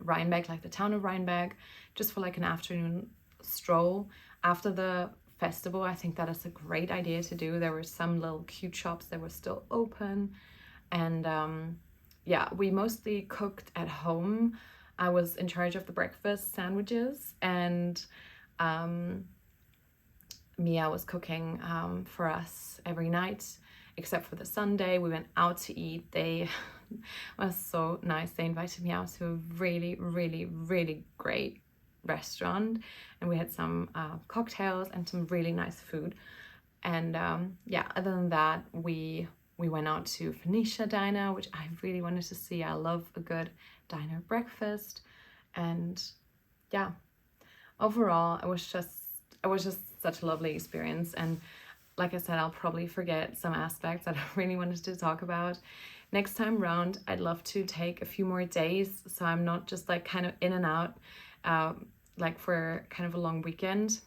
Rhinebeck, like the town of Rhinebeck, just for like an afternoon stroll after the festival. I think that is a great idea to do. There were some little cute shops that were still open, and yeah, we mostly cooked at home. I was in charge of the breakfast sandwiches, and Mia was cooking for us every night, except for the Sunday. We went out to eat. They was so nice. They invited me out to a really, really, really great restaurant, and we had some cocktails and some really nice food. And yeah, other than that, we went out to Phoenicia Diner, which I really wanted to see. I love a good diner breakfast. And yeah, overall, it was just such a lovely experience. And like I said, I'll probably forget some aspects that I really wanted to talk about. Next time round, I'd love to take a few more days, so I'm not just like kind of in and out, like for kind of a long weekend.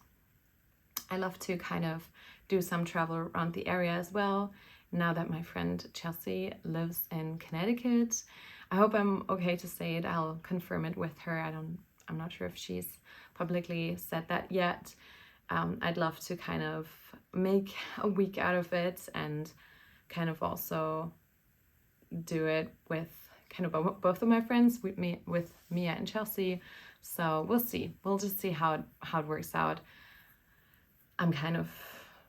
I love to kind of do some travel around the area as well, now that my friend Chelsea lives in Connecticut. I hope I'm okay to say it. I'll confirm it with her. I'm not sure if she's publicly said that yet. I'd love to kind of make a week out of it and kind of also do it with kind of both of my friends, with Mia and Chelsea. So we'll see. We'll just see how it works out. I'm kind of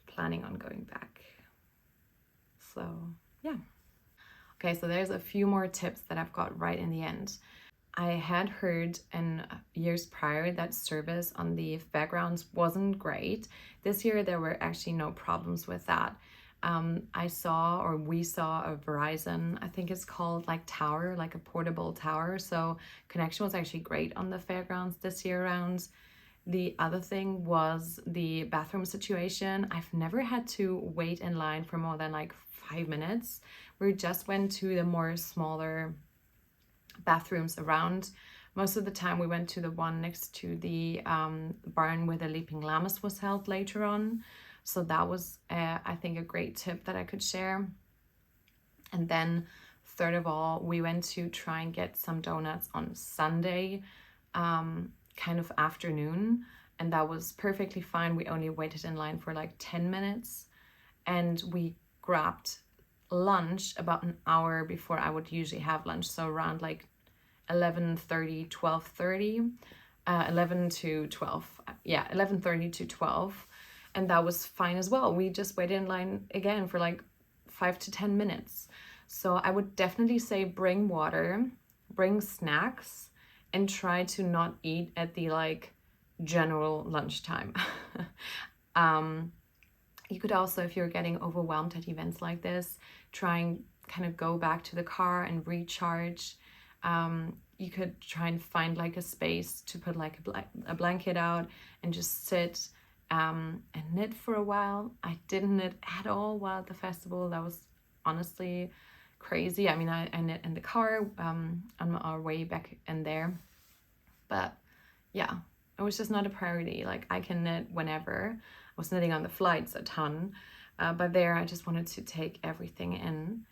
planning on going back. So yeah. Okay, so there's a few more tips that I've got right in the end. I had heard in years prior that service on the fairgrounds wasn't great. This year there were actually no problems with that. We saw a Verizon, I think it's called, like tower, like a portable tower. So connection was actually great on the fairgrounds this year around. The other thing was the bathroom situation. I've never had to wait in line for more than like 5 minutes. We just went to the more smaller bathrooms around. Most of the time we went to the one next to the barn where the Leaping Lammas was held later on. So that was, I think, a great tip that I could share. And then third of all, we went to try and get some donuts on Sunday, kind of afternoon, and that was perfectly fine. We only waited in line for like 10 minutes, and we grabbed lunch about an hour before I would usually have lunch, so around like 11:30, 12:30, 11 to 12, yeah, 11:30 to 12, and that was fine as well. We just waited in line again for like 5 to 10 minutes. So I would definitely say bring water, bring snacks, and try to not eat at the like general lunchtime. You could also, if you're getting overwhelmed at events like this, try and kind of go back to the car and recharge. You could try and find like a space to put like a blanket out and just sit and knit for a while. I didn't knit at all while at the festival. That was honestly crazy. I mean, I knit in the car on our way back in there. But yeah, it was just not a priority. Like, I can knit whenever. I was knitting on the flights a ton, but there I just wanted to take everything in.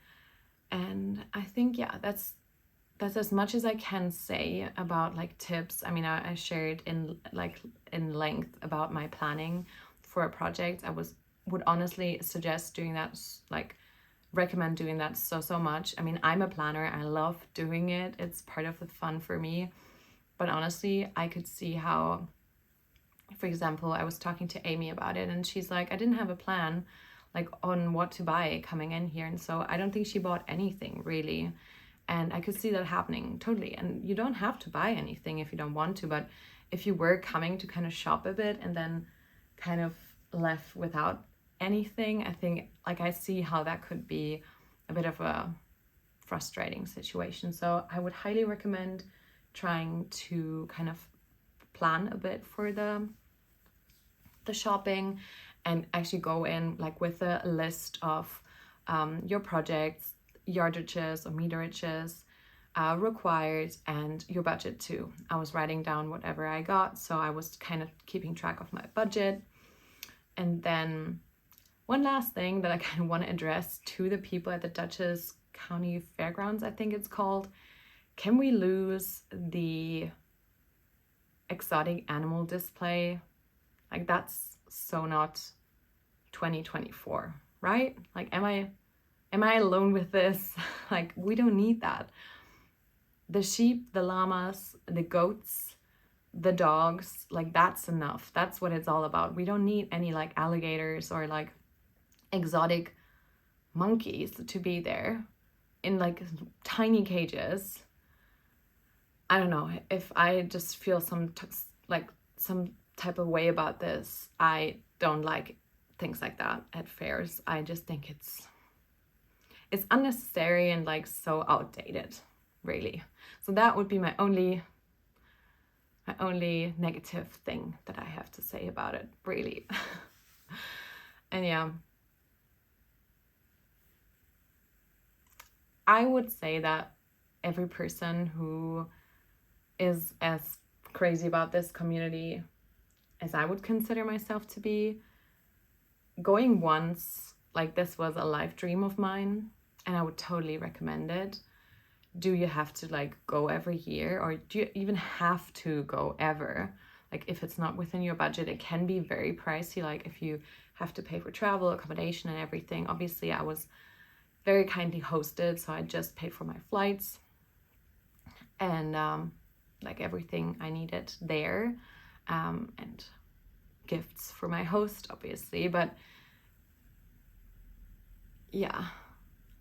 And I think, yeah, that's as much as I can say about like tips. I mean, I shared in length about my planning for a project. I would honestly suggest doing that, like recommend doing that so much. I mean, I'm a planner. I love doing it. It's part of the fun for me. But honestly, I could see how, for example, I was talking to Amy about it, and she's like, I didn't have a plan like on what to buy coming in here. And so I don't think she bought anything really. And I could see that happening totally. And you don't have to buy anything if you don't want to, but if you were coming to kind of shop a bit and then kind of left without anything, I think, like, I see how that could be a bit of a frustrating situation. So I would highly recommend trying to kind of plan a bit for the shopping and actually go in like with a list of your projects, yardages or meterages required, and your budget too. I was writing down whatever I got, so I was kind of keeping track of my budget. And then one last thing that I kind of want to address to the people at the Dutchess County Fairgrounds, I think it's called. can we lose the exotic animal display? Like, that's so not 2024, right? Like, am I alone with this? Like, we don't need that. The sheep, the llamas, the goats, the dogs, like, that's enough. That's what it's all about. We don't need any like alligators or like exotic monkeys to be there in like tiny cages. I don't know, if I just feel some type of way about this. I don't like things like that at fairs. I just think it's unnecessary and like so outdated, really. So that would be my only negative thing that I have to say about it, really. And yeah, I would say that every person who is as crazy about this community as I would consider myself to be, going once, like, this was a life dream of mine, and I would totally recommend it. Do you have to like go every year, or do you even have to go ever? Like, if it's not within your budget, it can be very pricey. Like, if you have to pay for travel, accommodation, and everything. Obviously, I was very kindly hosted, so I just paid for my flights and like everything I needed there, and gifts for my host, obviously. But yeah,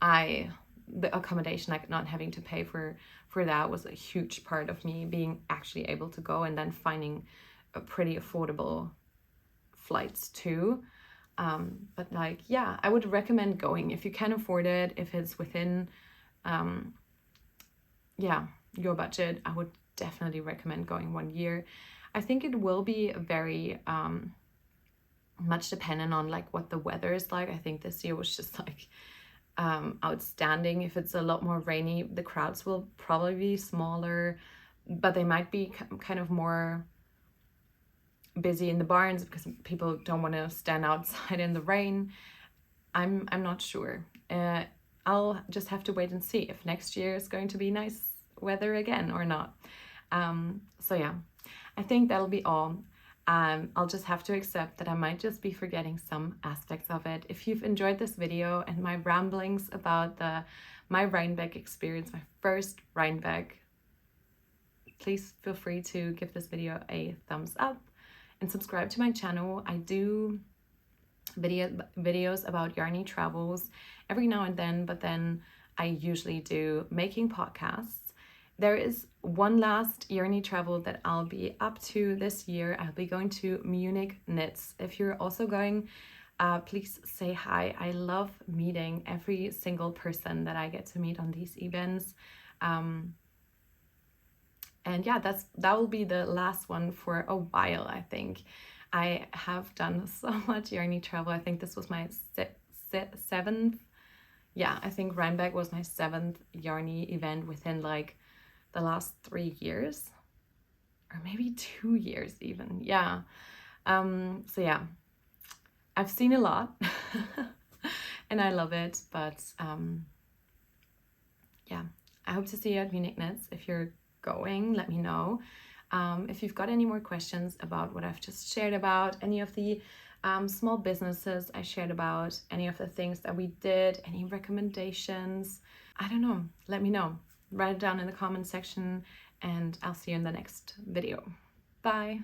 the accommodation, like not having to pay for that, was a huge part of me being actually able to go, and then finding a pretty affordable flights too. But like, yeah, I would recommend going if you can afford it, if it's within yeah, your budget. I would definitely recommend going 1 year. I think it will be very much dependent on like what the weather is like. I think this year was just like outstanding. If it's a lot more rainy, the crowds will probably be smaller, but they might be kind of more busy in the barns because people don't want to stand outside in the rain. I'm not sure. I'll just have to wait and see if next year is going to be nice weather again or not. So yeah, I think that'll be all. I'll just have to accept that I might just be forgetting some aspects of it. If you've enjoyed this video and my ramblings about my Rhinebeck experience, my first Rhinebeck, please feel free to give this video a thumbs up and subscribe to my channel. I do videos about yarny travels every now and then, but then I usually do making podcasts. There is one last yarny travel that I'll be up to this year. I'll be going to Munich Knits. If you're also going, please say hi. I love meeting every single person that I get to meet on these events. And yeah, that will be the last one for a while, I think. I have done so much yarny travel. I think this was my seventh. Yeah, I think Rhinebeck was my 7th yarny event within like the last 3 years, or maybe 2 years even. Yeah. So yeah, I've seen a lot and I love it. But yeah, I hope to see you at Munich Knits. If you're going, let me know. If you've got any more questions about what I've just shared about, any of the small businesses I shared about, any of the things that we did, any recommendations, I don't know, let me know. Write it down in the comment section, and I'll see you in the next video. Bye.